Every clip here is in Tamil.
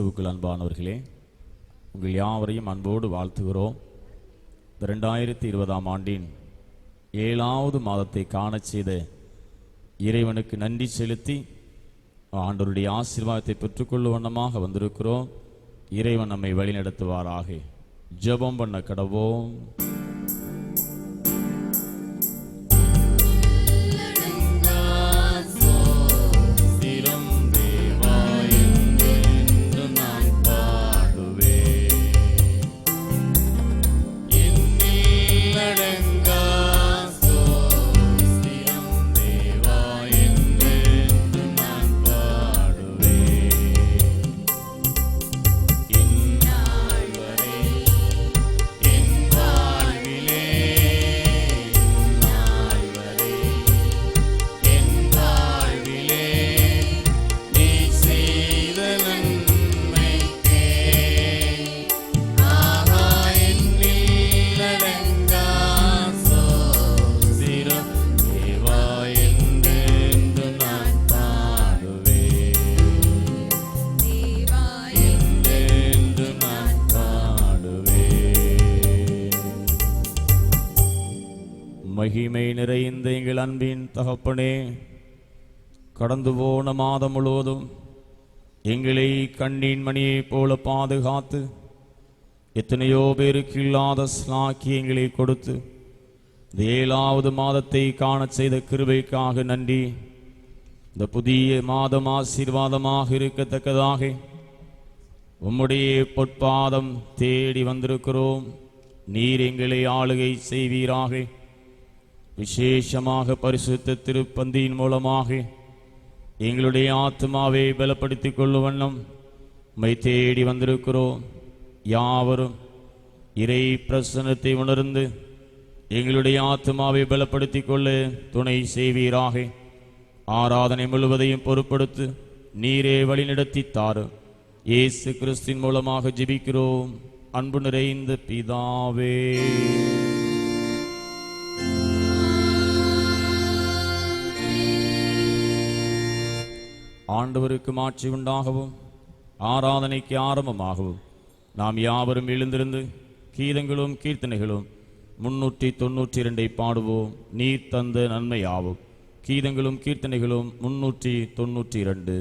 கிறிஸ்துவுக்குள் அன்பானவர்களே, உங்கள் யாவரையும் அன்போடு வாழ்த்துகிறோம். 2020 ஆண்டின் 7வது மாதத்தை காணச் செய்த இறைவனுக்கு நன்றி செலுத்தி ஆண்டவருடைய ஆசீர்வாதத்தை பெற்றுக்கொள்ளும் வண்ணமாக வந்திருக்கிறோம். இறைவன் நம்மை வழிநடத்துவாராக. ஜெபம் பண்ண கடவோம். மகிமை நிறைந்த எங்கள் அன்பின் தகப்பனே, கடந்து போன மாதம் முழுவதும் எங்களை கண்ணின் மணியைப் போல பாதுகாத்து எத்தனையோ பேருக்கு இல்லாத ஸ்லாக்கியங்களை கொடுத்து 7வது மாதத்தை காண செய்த கிருபைக்காக நன்றி. இந்த புதிய மாதம் ஆசீர்வாதமாக இருக்கத்தக்கதாக உம்முடைய பொற்பாதம் தேடி வந்திருக்கிறோம். நீர் எங்களை ஆளுகை செய்வீராக. விசேஷமாக பரிசுத்த திருப்பந்தியின் மூலமாக எங்களுடைய ஆத்மாவை பலப்படுத்திக் கொள்ளும் வண்ணம் உம்மை தேடி வந்திருக்கிறோம். யாவரும் இறை பிரசன்னத்தை உணர்ந்து எங்களுடைய ஆத்மாவை பலப்படுத்திக் கொள்ள துணை செய்வீராக. ஆராதனை முழுவதையும் பொறுப்படுத்து நீரே வழிநடத்தி தாரும். இயேசு கிறிஸ்துவின் மூலமாக ஜெபிக்கிறோம் அன்பு நிறைந்த பிதாவே. ஆண்டவருக்கு மாட்சி உண்டாகவும் ஆராதனைக்கு ஆரம்பமாகவும் நாம் யாவரும் எழுந்திருந்து கீதங்களும் கீர்த்தனைகளும் 392 பாடுவோம். நீர் தந்த நன்மையாவும். கீதங்களும் கீர்த்தனைகளும் 392.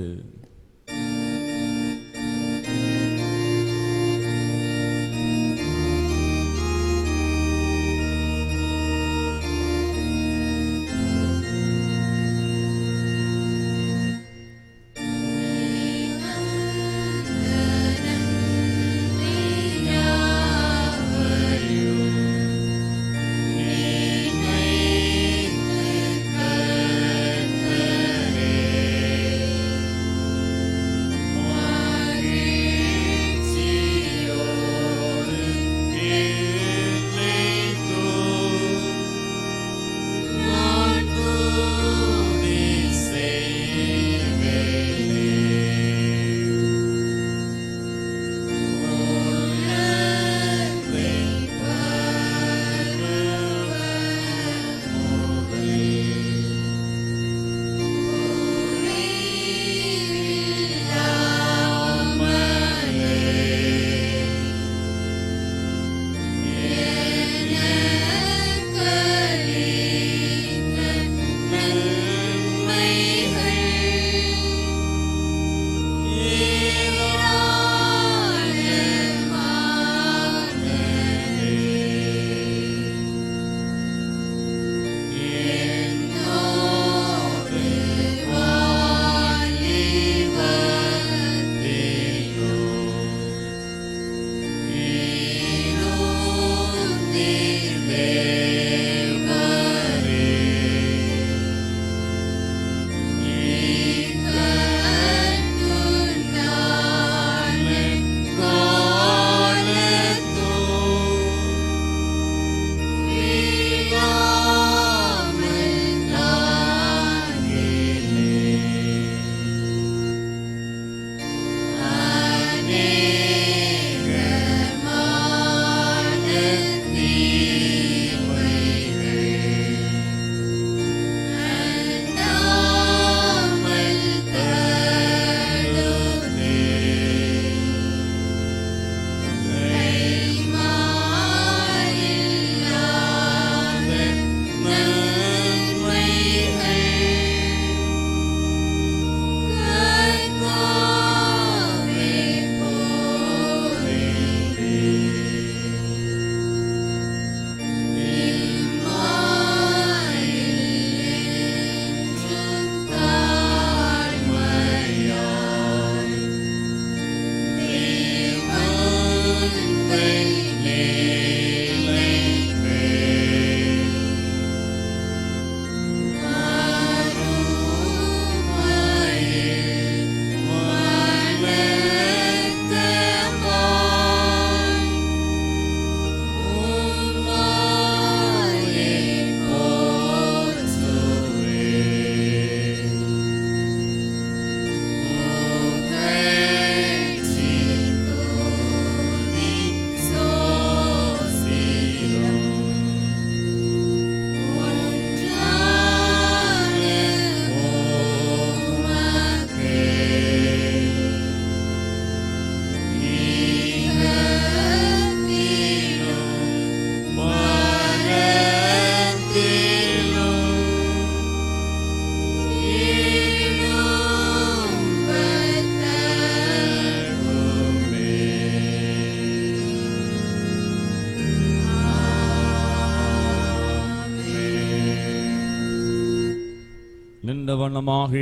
இந்த வண்ணமாக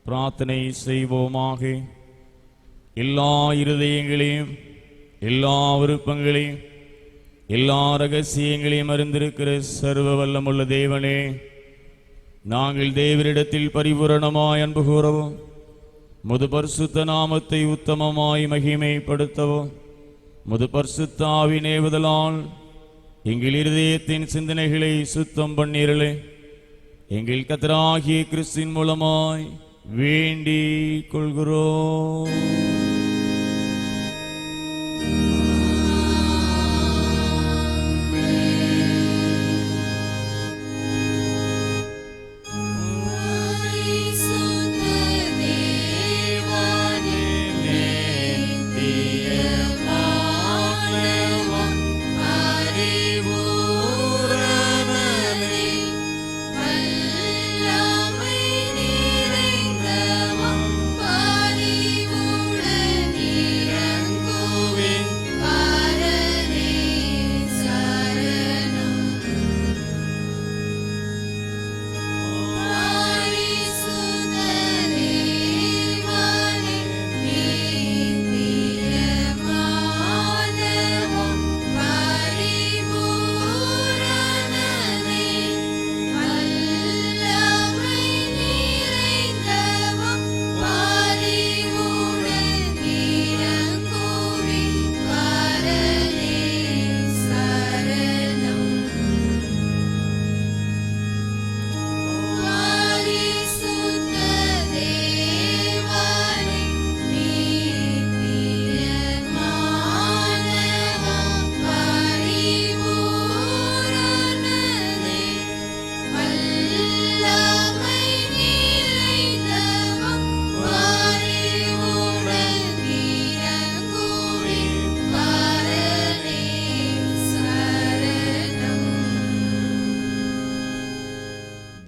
பிரார்த்தனை செய்வோமாக. எல்லா இருதயங்களையும், எல்லா விருப்பங்களையும், எல்லா ரகசியங்களையும் அறிந்திருக்கிற சர்வ வல்லமுள்ள தேவனே, நாங்கள் தேவரிடத்தில் பரிபூரணமாய் அன்பு கூறவும், முது பரிசுத்த நாமத்தை உத்தமமாய் மகிமைப்படுத்தவும், முது பரிசுத்த ஆவியின் ஏவுதலால் எங்கள் இருதயத்தின் சிந்தனைகளை சுத்தம் பண்ணீரலே, எங்கள் கர்த்தராகிய கிறிஸ்துவின் மூலமாய் வேண்டிக் கொள்கிறோம்.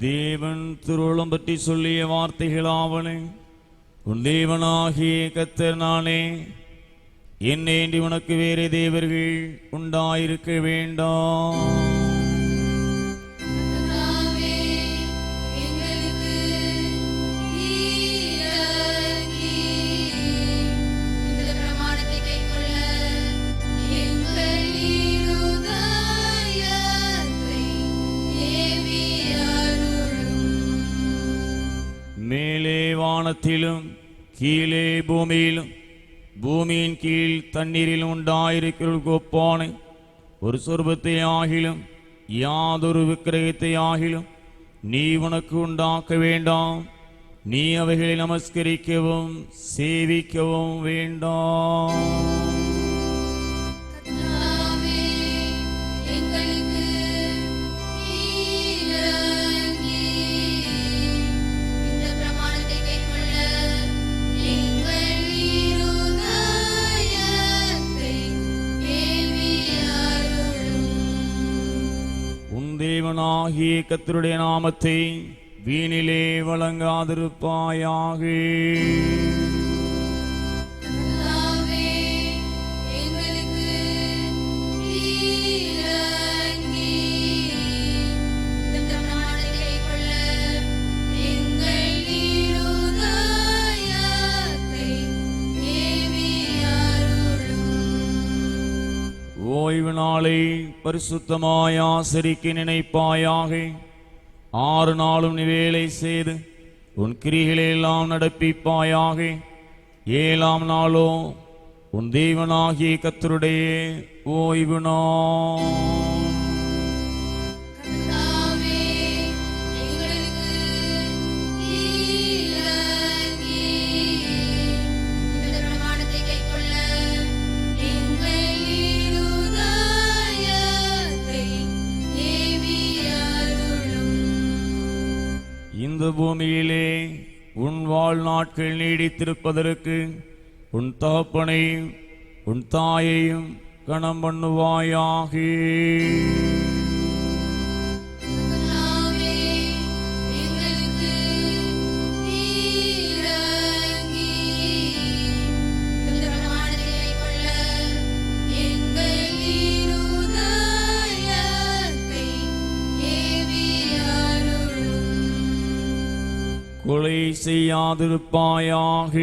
தேவன் திருவுளம் பற்றி சொல்லிய வார்த்தைகளாவன, உன் தேவனாகிய கர்த்தர் நானே, என்னேன்றி உனக்கு வேறு தேவர்கள் உண்டாயிருக்க வேண்டாம். மேலே வானத்திலும் கீழே பூமியிலும் பூமியின் கீழ் தண்ணீரில் உண்டாயிருக்கிற ஒப்பான ஒரு சொர்பத்தை ஆகிலும் யாதொரு விக்கிரகத்தை ஆகிலும் நீ உனக்கு உண்டாக்க வேண்டாம். நீ அவைகளை நமஸ்கரிக்கவும் சேவிக்கவும் வேண்டாம். தேவனாகிய கர்த்தருடைய நாமத்தை வீணிலே வழங்காதிருப்பாயாக. ஓய்வு நாளை பரிசுத்தமாய் ஆசரிக்க நினைப்பாயாக. 6 நாளும் நீ வேலை செய்து உன் கிரிகளை எல்லாம் நடப்பிப்பாயாக. 7ஆம் நாளோ உன் தேவனாகிய கர்த்தருடைய ஓய்வு நாள். இந்த பூமியிலே உன் வாழ்நாட்கள் நீடித்திருப்பதற்கு உன் தகப்பனையும் உன் தாயையும் கனம் பண்ணுவாயாக. செய்யாதிருப்பாயாக.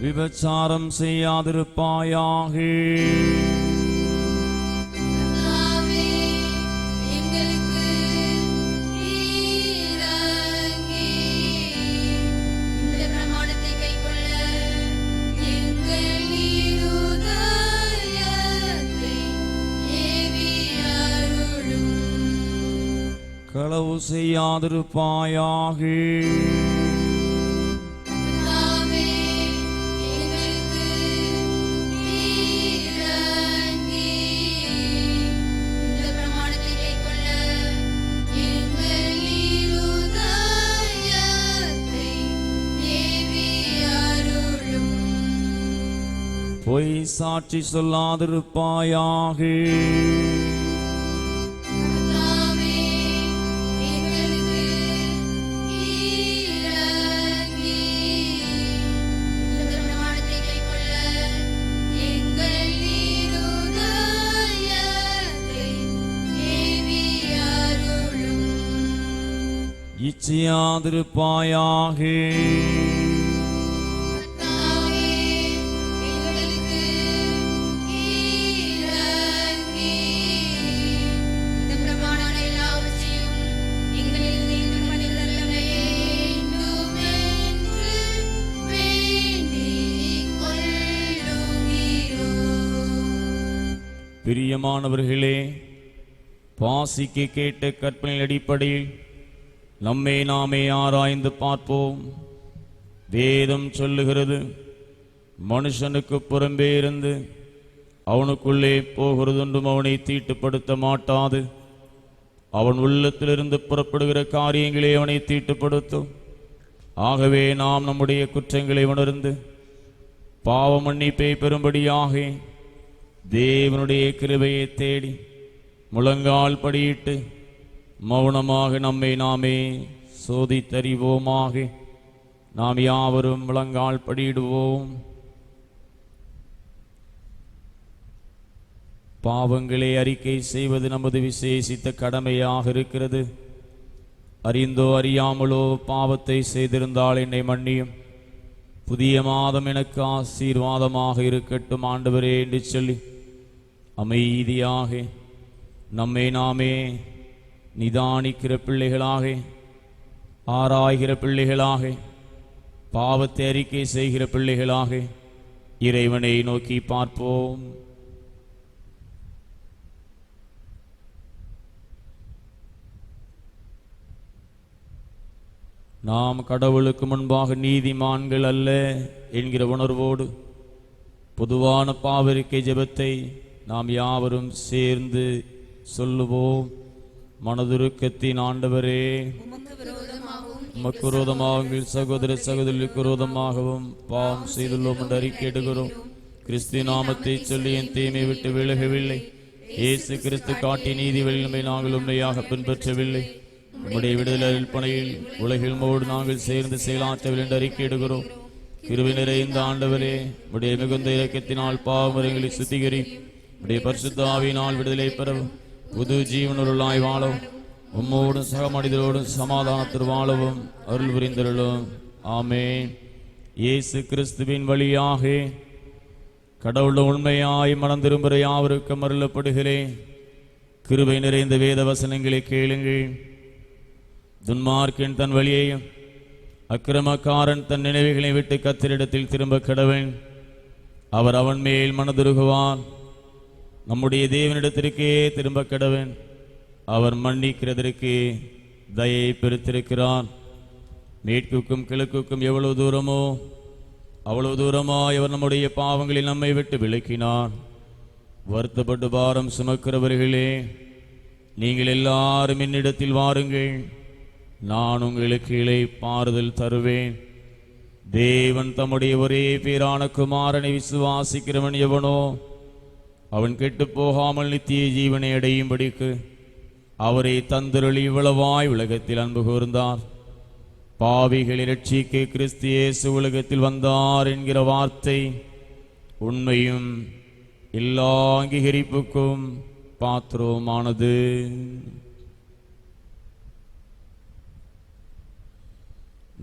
விபச்சாரம் செய்யாதிருப்பாயாக. களவு செய்யாதிருப்பாயாக. பொய் சாட்சி சொல்லாதிருப்பாயாக. இச்சையாதிருப்பாயாக. பிரியமானவர்களே, வாசிக்க கேட்ட கற்பனையின் அடிப்படையில் நம்மை நாமே ஆராய்ந்து பார்ப்போம். வேதம் சொல்லுகிறது, மனுஷனுக்கு புறம்பே இருந்து அவனுக்குள்ளே போகிறதொன்றும் அவனை தீட்டுப்படுத்த மாட்டாது. அவன் உள்ளத்திலிருந்து புறப்படுகிற காரியங்களே அவனை தீட்டுப்படுத்தும். ஆகவே நாம் நம்முடைய குற்றங்களை உணர்ந்து பாவ மன்னிப்பை பெறும்படியாக தேவனுடைய கிருபையை தேடி முழங்கால் படியிட்டு மௌனமாக நம்மை நாமே சோதித்தறிவோமாக. நாம் யாவரும் முழங்கால் படியிடுவோம். பாவங்களை அறிக்கை செய்வது நமது விசேஷித்த கடமையாக இருக்கிறது. அறிந்தோ அறியாமலோ பாவத்தை செய்திருந்தால் என்னை மன்னியும். புதிய மாதம் எனக்கு ஆசீர்வாதமாக இருக்கட்டும் ஆண்டவரே என்று சொல்லி அமைதியாக நம்மை நாமே நிதானிக்கிற பிள்ளைகளாக, ஆராய்கிற பிள்ளைகளாக, பாவத்தை அறிக்கை செய்கிற பிள்ளைகளாக இறைவனை நோக்கி பார்ப்போம். நாம் கடவுளுக்கு முன்பாக நீதிமான்கள் அல்ல என்கிற உணர்வோடு பொதுவான பாவறிக்கை ஜெபத்தை நாம் யாவரும் சேர்ந்து சொல்லுவோம். மனதுருக்கத்தின் ஆண்டவரே, உமக்கு விரோதமாகவும் சகோதர சகோதரிக்கு விரோதமாகவும் பாவம் செய்துள்ளோம் என்று அறிக்கையிடுகிறோம். கிறிஸ்து நாமத்தை சொல்லி என் தீமை விட்டு விலகவில்லை. இயேசு கிறிஸ்து காட்டிய நீதி வழிகளை நாங்கள் உண்மையாக பின்பற்றவில்லை. உம்முடைய விடுதலை பணியில் உலகில் மோடு நாங்கள் சேர்ந்து செயலாற்றவில்லை என்று அறிக்கையிடுகிறோம். கிருபை நிறைந்த ஆண்டவரே, உடைய மிகுந்த இரக்கத்தினால் பாவமுறைகளை சுத்திகரி உடைய பரிசுத்த ஆவியினால் விடுதலை பெறவும் புது ஜீவனுள்ளாய் வாழவும் உம்மோடும் சக மனிதரோடும் சமாதானத்தில் வாழவும் அருள் புரிந்தருளும். ஆமென். இயேசு கிறிஸ்துவின் வழியாக கடவுள் உண்மையாய் மனம் திரும்புகிற யாவருக்கும் அருளப்படுகிறேன். கிருபை நிறைந்த வேத வசனங்களை கேளுங்கள். துன்மார்க்கன் தன் வழியையும் அக்கிரமக்காரன் தன் நினைவுகளை விட்டு கர்த்தரிடத்தில் திரும்ப கடவன். அவர் அவன் மேல் மனதுருகுவார். நம்முடைய தேவனிடத்திற்கே திரும்ப கடவன். அவர் மன்னிக்கிறதற்கு தயை பெருத்திருக்கிறார். மேற்குக்கும் கிழக்குக்கும் எவ்வளவு தூரமோ அவ்வளவு தூரமாய் அவர் நம்முடைய பாவங்களில் நம்மை விட்டு விலக்கினார். வருத்தப்பட்டு பாரம் சுமக்கிறவர்களே, நீங்கள் எல்லாரும் என்னிடத்தில் வாருங்கள், நான் உங்களுக்கு இளைப்பாறுதல் தருவேன். தேவன் தம்முடைய ஒரே பேரான குமாரனை விசுவாசிக்கிறவன் எவனோ அவன் கெட்டு போகாமல் நித்திய ஜீவனை அடையும்படிக்கு அவரை தந்தருளி இவ்வளவாய் உலகத்தில் அன்பு கூர்ந்தார். பாவிகளை இரட்சிக்க கிறிஸ்து இயேசு உலகத்தில் வந்தார் என்கிற வார்த்தை உண்மையும் எல்லா அங்கீகரிப்புக்கும் பாத்திரமானது.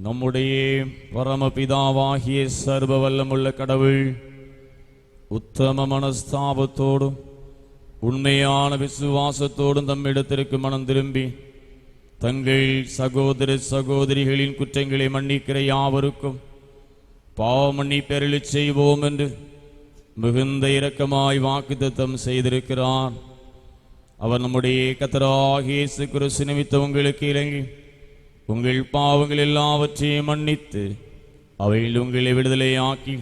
நம்முடைய பரமபிதாவாகிய சர்வ வல்லமுள்ள கடவுள் உத்தம மனஸ்தாபத்தோடும் உண்மையான விசுவாசத்தோடும் தம்மிடத்திற்கு மனம் திரும்பி தங்கள் சகோதர சகோதரிகளின் குற்றங்களை மன்னிக்கிற யாவருக்கும் பாவ மன்னிப்பருளச் செய்வோம் என்று மிகுந்த இரக்கமாய் வாக்குத்தத்தம் செய்திருக்கிறார். அவர் நம்முடைய கர்த்தராகிய இயேசு கிறிஸ்து நிமித்தம் உங்களுக்கு இறங்கி உங்கள் பாவங்கள் எல்லாவற்றையும் மன்னித்து அவையில் உங்களை விடுதலையாக்கி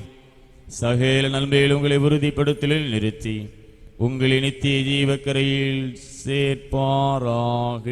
சகல நன்மையில் உங்களை உறுதிப்படுத்தலில் நிறுத்தி உங்களை நித்திய ஜீவக்கரையில் சேர்ப்பாராக.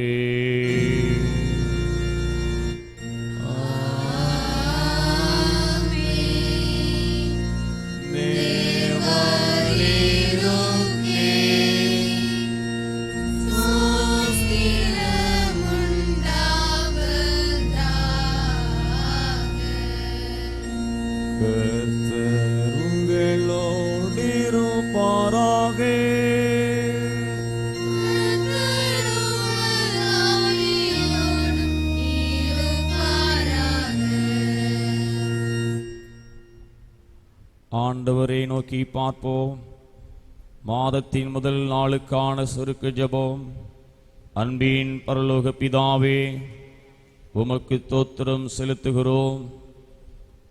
ஆண்டவரை நோக்கி பார்ப்போம். மாதத்தின் முதல் நாளுக்கான சுருக்கு ஜெபம். அன்பின் பரலோக பிதாவே, உமக்கு ஸ்தோத்திரம் செலுத்துகிறோம்.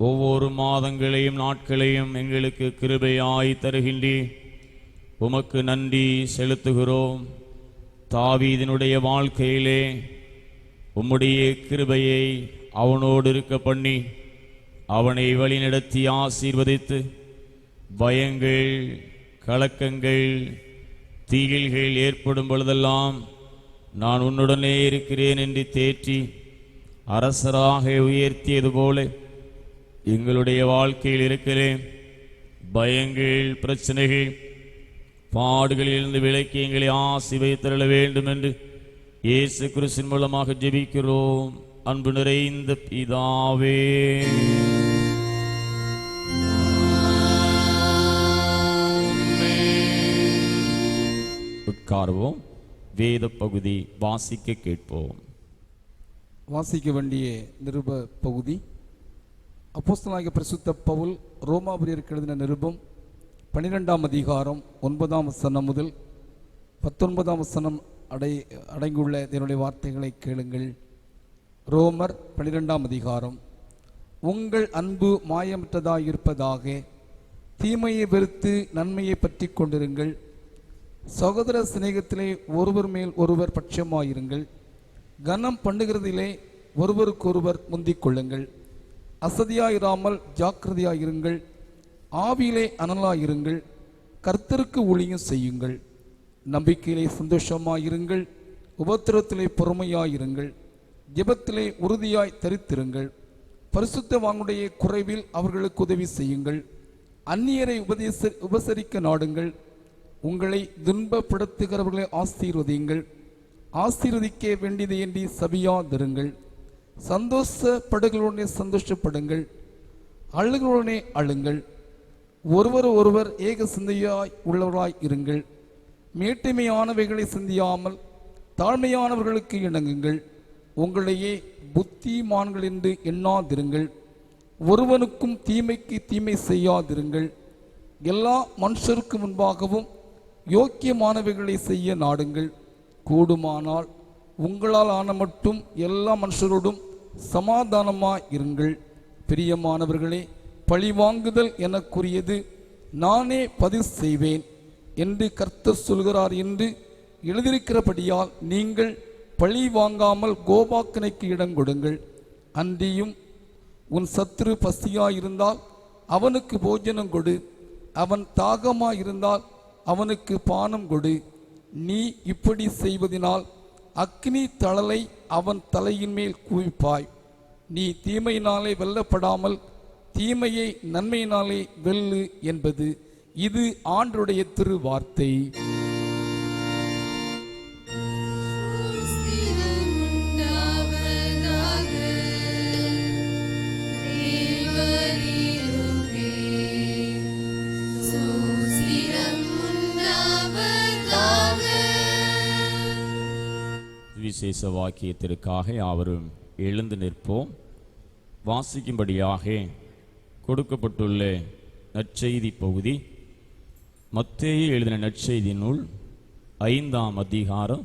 ஒவ்வொரு மாதங்களையும் நாட்களையும் எங்களுக்கு கிருபையாய் தருகின்றீர். உமக்கு நன்றி செலுத்துகிறோம். தாவீதினுடைய வாழ்க்கையிலே உம்முடைய கிருபையை அவனோடு இருக்க பண்ணி அவனை வழிநடத்தி ஆசீர்வதித்து பயங்கள், கலக்கங்கள், தீகில்கள் ஏற்படும் பொழுதெல்லாம் நான் உன்னுடனே இருக்கிறேன் என்று தேற்றி அரசராக உயர்த்தியது போல எங்களுடைய வாழ்க்கையில் இருக்கிறேன். பயங்கள், பிரச்சனைகள், பாடுகளிலிருந்து விலக்கி எங்களை ஆசீர்வதித்தருள வேண்டும் என்று இயேசு கிறிஸ்துவின் மூலமாக ஜெபிக்கிறோம். அன்பு நிறைந்த பிதாவே. உட்காருவோம். வேத பகுதி வாசிக்க கேட்போம். வாசிக்க வேண்டிய நிருப பகுதி அப்போஸ்தலனாகிய பரிசுத்த பவுல் ரோமாபுரியருக்கு எழுதின நிருபம் 12ஆம் அதிகாரம் 9ஆம் வசனம் முதல் 19ஆம் வசனம் அடங்கியுள்ள இதனுடைய வார்த்தைகளை கேளுங்கள். ரோமர் 12ஆம் அதிகாரம். உங்கள் அன்பு மாயமற்றதாயிருப்பதாக, தீமையை வெறுத்து நன்மையை பற்றி கொண்டிருங்கள். சகோதர சிநேகத்திலே ஒருவர் மேல் ஒருவர் பட்சமாயிருங்கள். கனம் பண்ணுகிறதிலே ஒருவருக்கொருவர் முந்திக் கொள்ளுங்கள். அசதியாயிராமல் ஜாக்கிரதையாயிருங்கள். ஆவியிலே அனலாயிருங்கள். கர்த்தருக்கு ஊழியம் செய்யுங்கள். நம்பிக்கையிலே சந்தோஷமாயிருங்கள். உபத்திரத்திலே பொறுமையாயிருங்கள். ஜெபத்திலே உறுதியாய் தரித்திருங்கள். பரிசுத்தவானுடைய குறைவில் அவர்களுக்கு உதவி செய்யுங்கள். அந்நியரை உபசரிக்க நாடுங்கள். உங்களை துன்பப்படுத்துகிறவர்களை ஆசீர்வதியுங்கள். ஆசீர்வதிக்க வேண்டியது என்று சபியாதிருங்கள். சந்தோஷப்படுகளுடனே சந்தோஷப்படுங்கள். அழுகளுடனே அழுங்கள். ஒருவர் ஒருவர் ஏக சிந்தையாய் உள்ளவராய் இருங்கள். மேட்டுமையானவைகளை சிந்தியாமல் தாழ்மையானவர்களுக்கு இணங்குங்கள். உங்களையே புத்திமான்கள் என்று எண்ணாதிருங்கள். ஒருவனுக்கும் தீமைக்கு தீமை செய்யாதிருங்கள். எல்லா மனுஷருக்கு முன்பாகவும் யோக்கியமானவைகளை செய்ய நாடுங்கள். கூடுமானால் உங்களால் ஆன மட்டும் எல்லா மனுஷரோடும் சமாதானமாய் இருங்கள். பிரியமானவர்களே, பழிவாங்குதல் எனக்குரியது, நானே பதில் செய்வேன் என்று கர்த்தர் சொல்கிறார் என்று எழுதியிருக்கிறபடியால் நீங்கள் பழி வாங்காமல் கோபாக்கனைக்கு இடம் கொடுங்கள். அன்றியும் உன் சத்துரு பசியாயிருந்தால் அவனுக்கு போஜனம் கொடு. அவன் தாகமாயிருந்தால் அவனுக்கு பானம் கொடு. நீ இப்படி செய்வதனால் அக்னி தழலை அவன் தலையின் மேல் குவிப்பாய். நீ தீமையினாலே வெல்லப்படாமல் தீமையை நன்மையினாலே வெல்லு என்பது இது ஆண்டவருடைய திருவார்த்தை. சுவிசேஷ வாக்கியத்திற்காக யாவரும் எழுந்து நிற்போம். வாசிக்கும்படியாக கொடுக்கப்பட்டுள்ள நற்செய்தி பகுதி மத்தேயு எழுதின நற்செய்தி நூல் 5ஆம் அதிகாரம்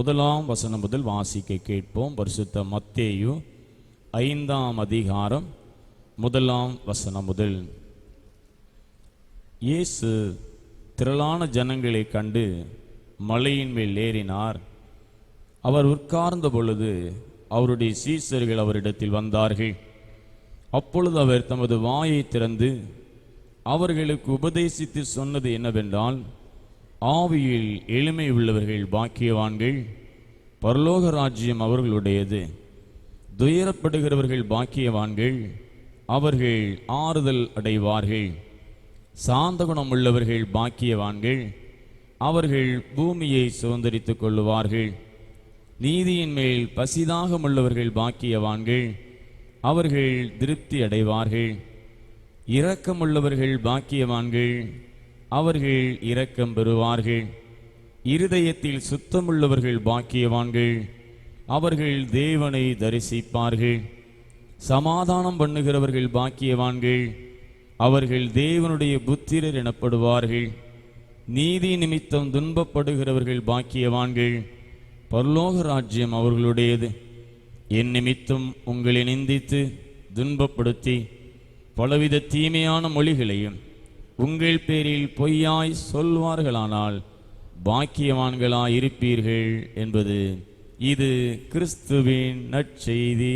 1ஆம் வசனம் முதல் வாசிக்க கேட்போம். பரிசுத்த மத்தேயு 5ஆம் அதிகாரம் 1ஆம் வசனம் முதல். இயேசு திரளான ஜனங்களை கண்டு மலையின் மேல் ஏறினார். அவர் உட்கார்ந்த பொழுது அவருடைய சீசர்கள் அவரிடத்தில் வந்தார்கள். அப்பொழுது அவர் தமது வாயை திறந்து அவர்களுக்கு உபதேசித்து சொன்னது என்னவென்றால், ஆவியில் எளிமை உள்ளவர்கள் பாக்கியவான்கள், பரலோக ராஜ்யம் அவர்களுடையது. துயரப்படுகிறவர்கள் பாக்கியவான்கள், அவர்கள் ஆறுதல் அடைவார்கள். சாந்த குணம் உள்ளவர்கள் பாக்கியவான்கள், அவர்கள் பூமியை சுதந்தரித்துக் கொள்ளுவார்கள். நீதியின் மேல் பசிதாகம் உள்ளவர்கள் பாக்கியவான்கள், அவர்கள் திருப்தி அடைவார்கள். இரக்கமுள்ளவர்கள் பாக்கியவான்கள், அவர்கள் இரக்கம் பெறுவார்கள். இருதயத்தில் சுத்தமுள்ளவர்கள் பாக்கியவான்கள், அவர்கள் தேவனை தரிசிப்பார்கள். சமாதானம் பண்ணுகிறவர்கள் பாக்கியவான்கள், அவர்கள் தேவனுடைய புத்திரர் எனப்படுவார்கள். நீதி நிமித்தம் துன்பப்படுகிறவர்கள் பாக்கியவான்கள், பரலோக ராஜ்யம் அவர்களுடையது. என் நிமித்தம் உங்களை நிந்தித்து துன்பப்படுத்தி பலவித தீமையான மொழிகளையும் உங்கள் பேரில் பொய்யாய் சொல்வார்களானால் பாக்கியவான்களாய் இருப்பீர்கள் என்பது இது கிறிஸ்துவின் நற்செய்தி.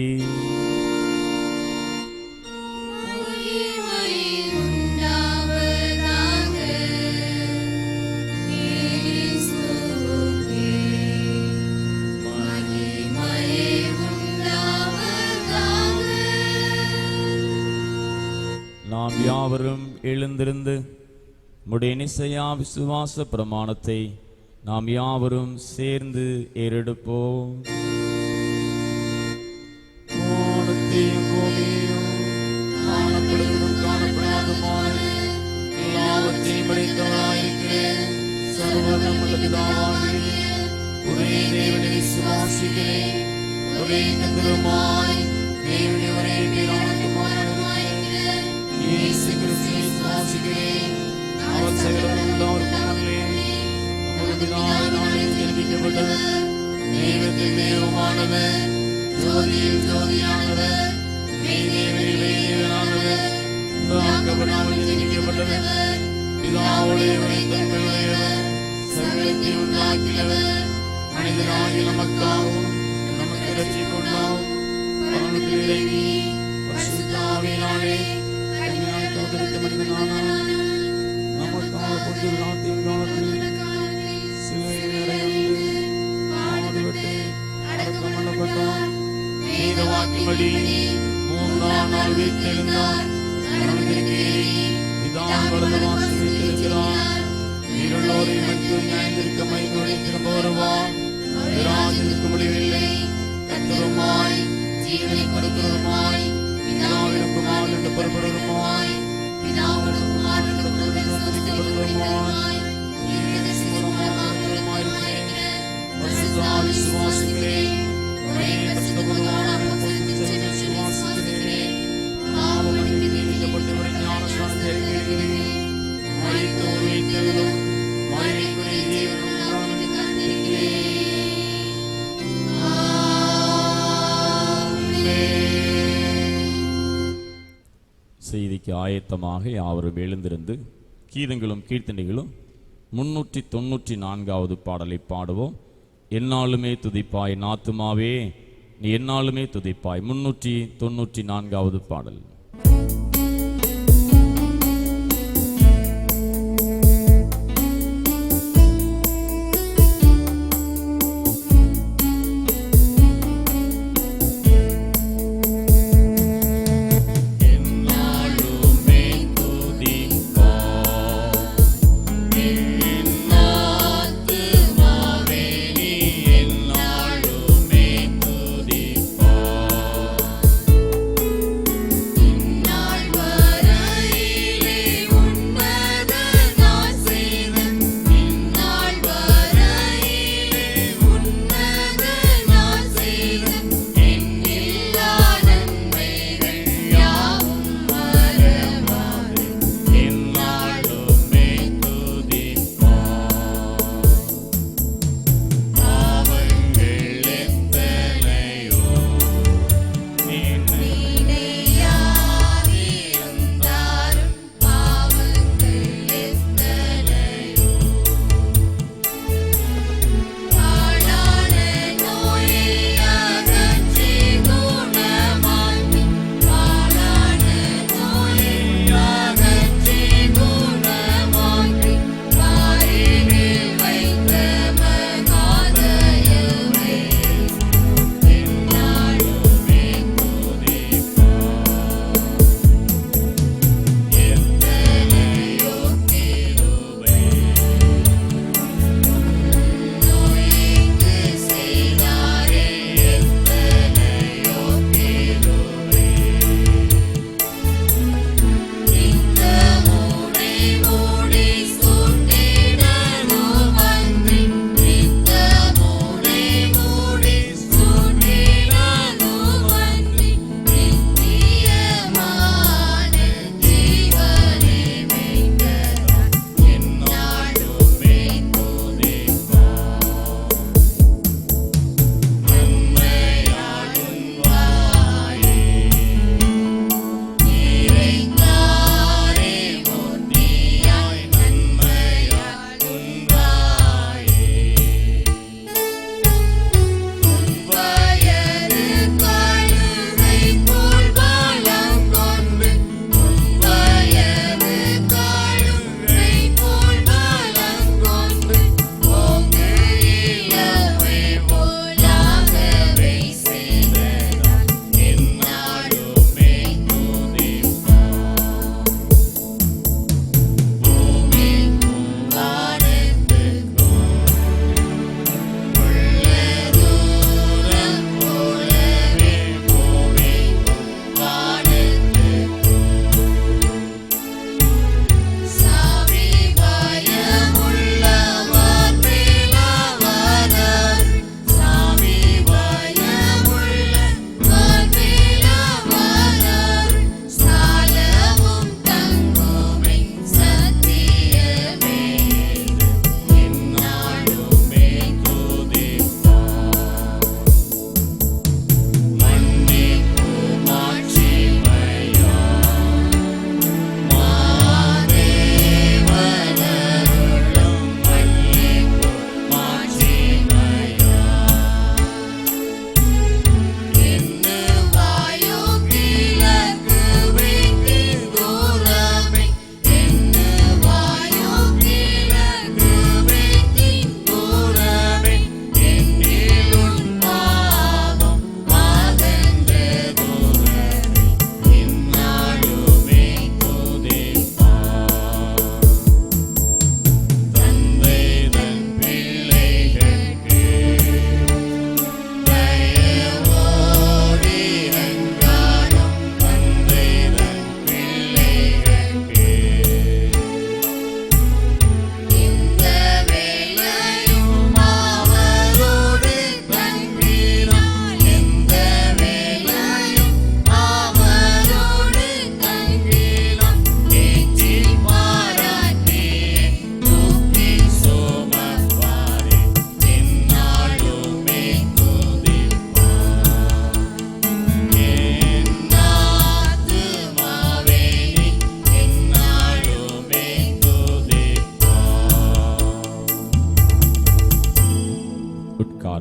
நாம் யாவரும் எழுந்திருந்து நம்முடைய நிசையா விசுவாச பிரமாணத்தை நாம் யாவரும் சேர்ந்து ஏறெடுப்போம். வானத்தையும் பூமியையும் காணப்படுவதும் காணப்படாததுமான எல்லாவற்றையும் படைத்தவராயிருக்கிற சர்வவல்லமையுள்ள பிதாவாகிய ஒரே தேவனை விசுவாசிக்கிறேன். ஒரே கர்த்தருமாய் தேவனுடைய ஒரே பேரானந்தமாய் இயேசு கிறிஸ்துவை விசுவாசிக்கிறேன். அவர் சகலமுள்ளவருமானவரே, நமது பிதாவினாலே ஜெனிப்பிக்கப்பட்டவர், தெய்வத்தில் தெய்வமானவர், ஜோதியில் ஜோதியானவர், மெய்தேவனில் மெய்தேவனானவர், உண்டாக்கப்படாமல் ஜெனிப்பிக்கப்பட்டவர், பிதாவோடு ஒரே தன்மையுடையவர், சகலத்தை உண்டாக்கினவர், மனிதனாகிய நமக்காகவும் நமக்கு இரட்சிப்புண்டாகும் பரலோகத்தில் இறங்கி பரிசுத்த ஆவியினாலே தோற்றத்தை மனிதனானார். நமக்காக கொஞ்சம் நாட்டின் காலத்தில் சிலுவையில் அறையுண்டு பாடுபட்டு அடக்கம் பண்ணப்பட்டார். வேத வாக்கின்படி 3ஆம் நாள் உயிர்த்தெழுந்தார். பிதான் வலது வாசலில் இருக்கிறார். இருளோரை மட்டும் நியாயத்திற்கு மைந்தோரை திரும்ப வருவார். ராஜனுக்கு முடிவில்லை. கர்த்தருமாய் ஜீவனை கொடுக்கிறவருமாய் பிதாவின் குமாரன் என்று புறப்படுவருமாய் பிதாவின் குமாரன் என்று தோன்றிக்கப்படுவருமாய் விசுவாசிக்கிறேன். ஒரே பரிசுத்த பொதுவான விசுவாசிக்கிறேன். பாவமன்னிப்பு நியமிக்கப்பட்டவர் ஞானஸ்நானத்தை அறிக்கையிடுகிறேன். மரித்தோர் உயிர்த்தெழுதலும் மரிக்குரிய ஜீவனும் உண்டானது கண்டிருக்கிறேன். செய்திக்கு ஆயத்தமாக யாவரும் எழுந்திருந்து கீதங்களும் கீர்த்தனைகளும் 394வது பாடலை பாடுவோம். எந்நாளுமே துதிப்பாய் நாத்துமாவே நீ எந்நாளுமே துதிப்பாய். 394வது பாடல். Thank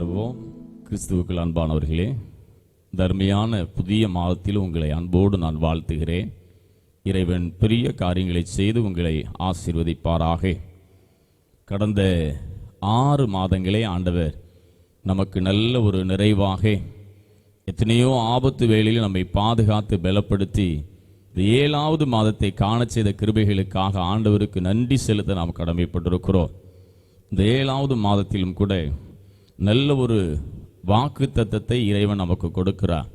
உட்காருவோம். கிறிஸ்துவுக்குள் அன்பானவர்களே, தர்மையான புதிய மாதத்தில் உங்களை அன்போடு நான் வாழ்த்துகிறேன். இறைவன் பெரிய காரியங்களை செய்து உங்களை ஆசீர்வதிப்பாராக. கடந்த 6 மாதங்களே ஆண்டவர் நமக்கு நல்ல ஒரு நிறைவாக எத்தனையோ ஆபத்து வேளையில் நம்மை பாதுகாத்து பலப்படுத்தி இந்த 7வது மாதத்தை காண செய்த கிருபைகளுக்காக ஆண்டவருக்கு நன்றி செலுத்த நாம் கடமைப்பட்டிருக்கிறோம். இந்த 7வது மாதத்திலும் கூட நல்ல ஒரு வாக்குத்தத்தத்தை இறைவன் நமக்கு கொடுக்கிறார்.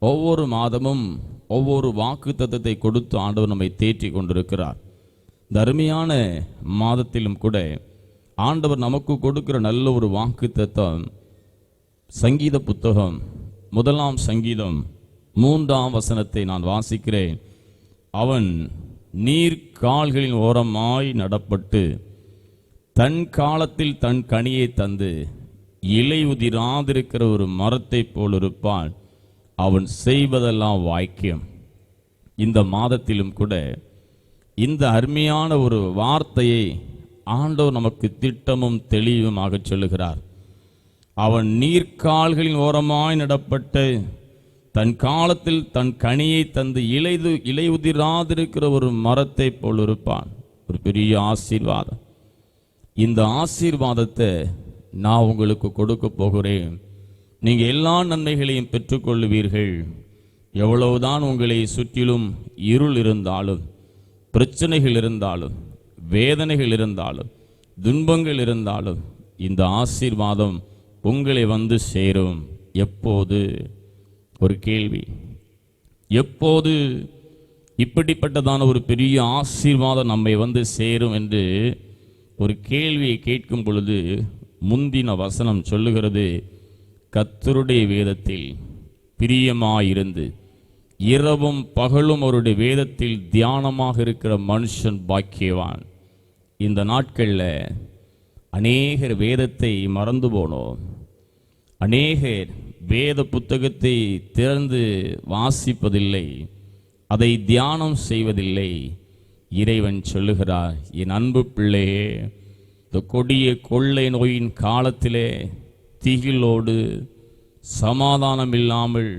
ஒவ்வொரு மாதமும் ஒவ்வொரு வாக்குத்தத்தத்தை கொடுத்து ஆண்டவர் நம்மை தேற்றி கொண்டிருக்கிறார். இந்த அருமையான மாதத்திலும் கூட ஆண்டவர் நமக்கு கொடுக்கிற நல்ல ஒரு வாக்குத்தத்தம் சங்கீத புத்தகம் 1ஆம் சங்கீதம் 3ஆம் வசனத்தை நான் வாசிக்கிறேன். அவன் நீர் கால்களின் ஓரமாய் நடப்பட்டு தன் காலத்தில் தன் கனியை தந்து இலை உதிராதிருக்கிற ஒரு மரத்தை போல் இருப்பான். அவன் செய்வதெல்லாம் வாக்கியம். இந்த மாதத்திலும் கூட இந்த அருமையான ஒரு வார்த்தையை ஆண்டவர் நமக்கு திட்டமும் தெளிவுமாக சொல்லுகிறார். அவன் நீர்க்கால்களின் ஓரமாய் நடப்பட்டு தன் காலத்தில் தன் கனியை தந்து இலை உதிராதிருக்கிற ஒரு மரத்தை போல் இருப்பான். ஒரு பெரிய ஆசீர்வாதம். இந்த ஆசீர்வாதத்தை நான் உங்களுக்கு கொடுக்க போகிறேன். நீங்கள் எல்லா நன்மைகளையும் பெற்றுக்கொள்ளுவீர்கள். எவ்வளவுதான் உங்களை சுற்றிலும் இருள் இருந்தாலும், பிரச்சனைகள் இருந்தாலும், வேதனைகள் இருந்தாலும், துன்பங்கள் இருந்தாலும், இந்த ஆசீர்வாதம் உங்களை வந்து சேரும். எப்போது? ஒரு கேள்வி. எப்போது இப்படிப்பட்டதான ஒரு பெரிய ஆசீர்வாதம் நம்மை வந்து சேரும் என்று ஒரு கேள்வியை கேட்கும் பொழுது முந்தின வசனம் சொல்லுகிறது, கர்த்தருடைய வேதத்தில் பிரியமாயிருந்து இரவும் பகலும் அவருடைய வேதத்தில் தியானமாக இருக்கிற மனுஷன் பாக்கியவான். இந்த நாட்களில் அநேகர் வேதத்தை மறந்து போனோம். அநேகர் வேத புத்தகத்தை திறந்து வாசிப்பதில்லை, அதை தியானம் செய்வதில்லை. இறைவன் சொல்லுகிறார், என் அன்பு பிள்ளையே, இந்த கொடிய கொள்ளை நோயின் காலத்திலே திகிலோடு சமாதானம் இல்லாமல்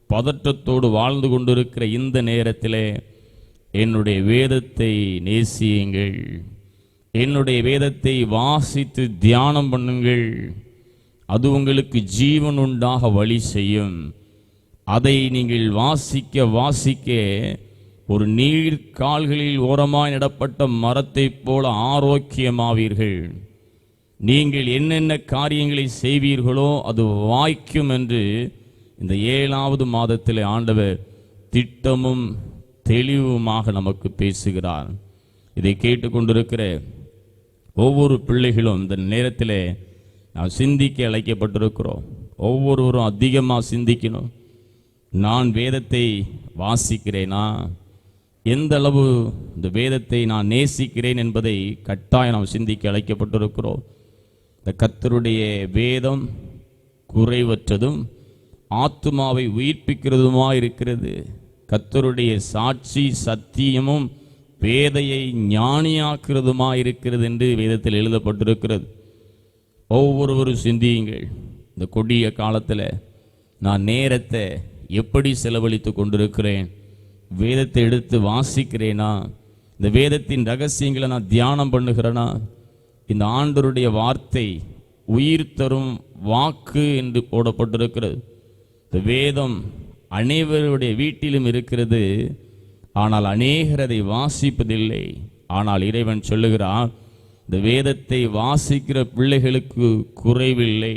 பதற்றத்தோடு வாழ்ந்து கொண்டிருக்கிற இந்த நேரத்திலே என்னுடைய வேதத்தை நேசியுங்கள். என்னுடைய வேதத்தை வாசித்து தியானம் பண்ணுங்கள். அது உங்களுக்கு ஜீவன் உண்டாக வழி செய்யும். அதை நீங்கள் வாசிக்க வாசிக்க ஒரு நீர் கால்களில் ஓரமாய் நடப்பட்ட மரத்தைப் போல ஆரோக்கியமாவீர்கள். நீங்கள் என்னென்ன காரியங்களை செய்வீர்களோ அது வாய்க்கும் என்று இந்த 7வது மாதத்தில் ஆண்டவர் திட்டமும் தெளிவுமாக நமக்கு பேசுகிறார். இதை கேட்டுக்கொண்டிருக்கிற ஒவ்வொரு பிள்ளைகளும் இந்த நேரத்தில் நாம் சிந்திக்க அழைக்கப்பட்டிருக்கிறோம். ஒவ்வொருவரும் அதிகமாக சிந்திக்கணும். நான் வேதத்தை வாசிக்கிறேனா? எந்த அளவு இந்த வேதத்தை நான் நேசிக்கிறேன் என்பதை கட்டாயம் நாம் சிந்திக்க அழைக்கப்பட்டிருக்கிறோம். இந்த கர்த்தருடைய வேதம் குறைவற்றதும் ஆத்துமாவை உயிர்ப்பிக்கிறதுமாய் இருக்கிறது. கர்த்தருடைய சாட்சி சத்தியமும் வேதையை ஞானியாக்குறதுமாய் இருக்கிறது என்று வேதத்தில் எழுதப்பட்டிருக்கிறது. ஒவ்வொருவரும் சிந்தியுங்கள். இந்த கொடிய காலத்தில் நான் நேரத்தை எப்படி செலவழித்து கொண்டிருக்கிறேன்? வேதத்தை எடுத்து வாசிக்கிறேனா? இந்த வேதத்தின் ரகசியங்களை நான் தியானம் பண்ணுகிறேனா? இந்த ஆண்டவருடைய வார்த்தை உயிர் தரும் வாக்கு என்று போடப்பட்டிருக்கிறது. இந்த வேதம் அனைவருடைய வீட்டிலும் இருக்கிறது. ஆனால் அநேகர் அதை வாசிப்பதில்லை. ஆனால் இறைவன் சொல்லுகிறான், இந்த வேதத்தை வாசிக்கிற பிள்ளைகளுக்கு குறைவில்லை.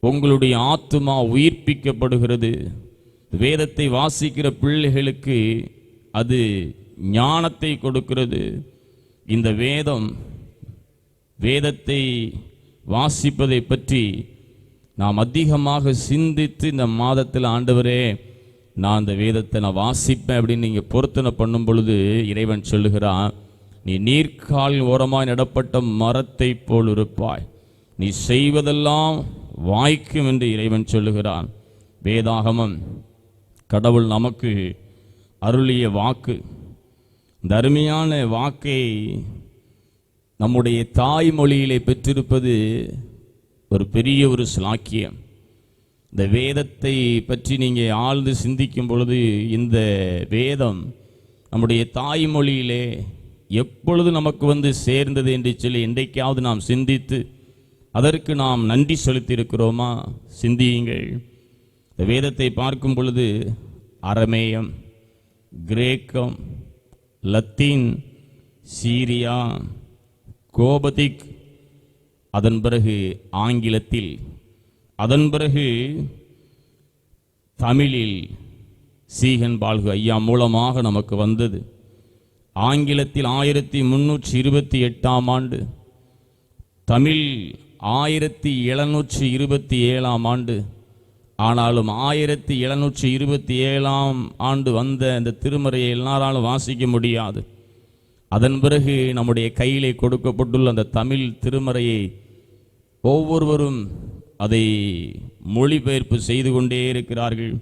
உங்களுடைய ஆத்துமா உயிர்ப்பிக்கப்படுகிறது. வேதத்தை வாசிக்கிற பிள்ளைகளுக்கு அது ஞானத்தை கொடுக்கிறது. இந்த வேதத்தை வாசிப்பதை பற்றி நாம் அதிகமாக சிந்தித்து இந்த மாதத்தில் ஆண்டவரே நான் இந்த வேதத்தை நான் வாசிப்பேன் அப்படின்னு நீங்கள் பொருத்தனை பண்ணும் பொழுது இறைவன் சொல்லுகிறான், நீ நீர்க்கால் ஓரமாய் நடப்பட்ட மரத்தை போல் இருப்பாய். நீ செய்வதெல்லாம் வாய்க்கும் என்று இறைவன் சொல்லுகிறான். வேதாகமம் கடவுள் நமக்கு அருளிய வாக்கு. இந்த அருமையான வாக்கை நம்முடைய தாய்மொழியிலே பெற்றிருப்பது ஒரு பெரிய ஒரு சிலாக்கியம். இந்த வேதத்தை பற்றி நீங்கள் ஆழ்ந்து சிந்திக்கும் பொழுது இந்த வேதம் நம்முடைய தாய்மொழியிலே எப்பொழுது நமக்கு வந்து சேர்ந்தது என்று சொல்லி இன்றைக்காவது நாம் சிந்தித்து அதற்கு நாம் நன்றி செலுத்தியிருக்கிறோமா? சிந்தியுங்கள். இந்த வேதத்தை பார்க்கும் பொழுது அரமேயம், கிரேக்கம், லத்தீன், சீரியா, கோபதிக், அதன் பிறகு ஆங்கிலத்தில், அதன் பிறகு தமிழில் சீகன் பால்கு ஐயா மூலமாக நமக்கு வந்தது. ஆங்கிலத்தில் 1328ஆம் ஆண்டு, தமிழ் 1727ஆம் ஆண்டு. ஆனாலும் 1727ஆம் ஆண்டு வந்த இந்த திருமறையை எல்லாராலும் வாசிக்க முடியாது. அதன் பிறகு நம்முடைய கையிலே கொடுக்கப்பட்டுள்ள அந்த தமிழ் திருமறையை ஒவ்வொருவரும் அதை மொழிபெயர்ப்பு செய்து கொண்டே இருக்கிறார்கள்.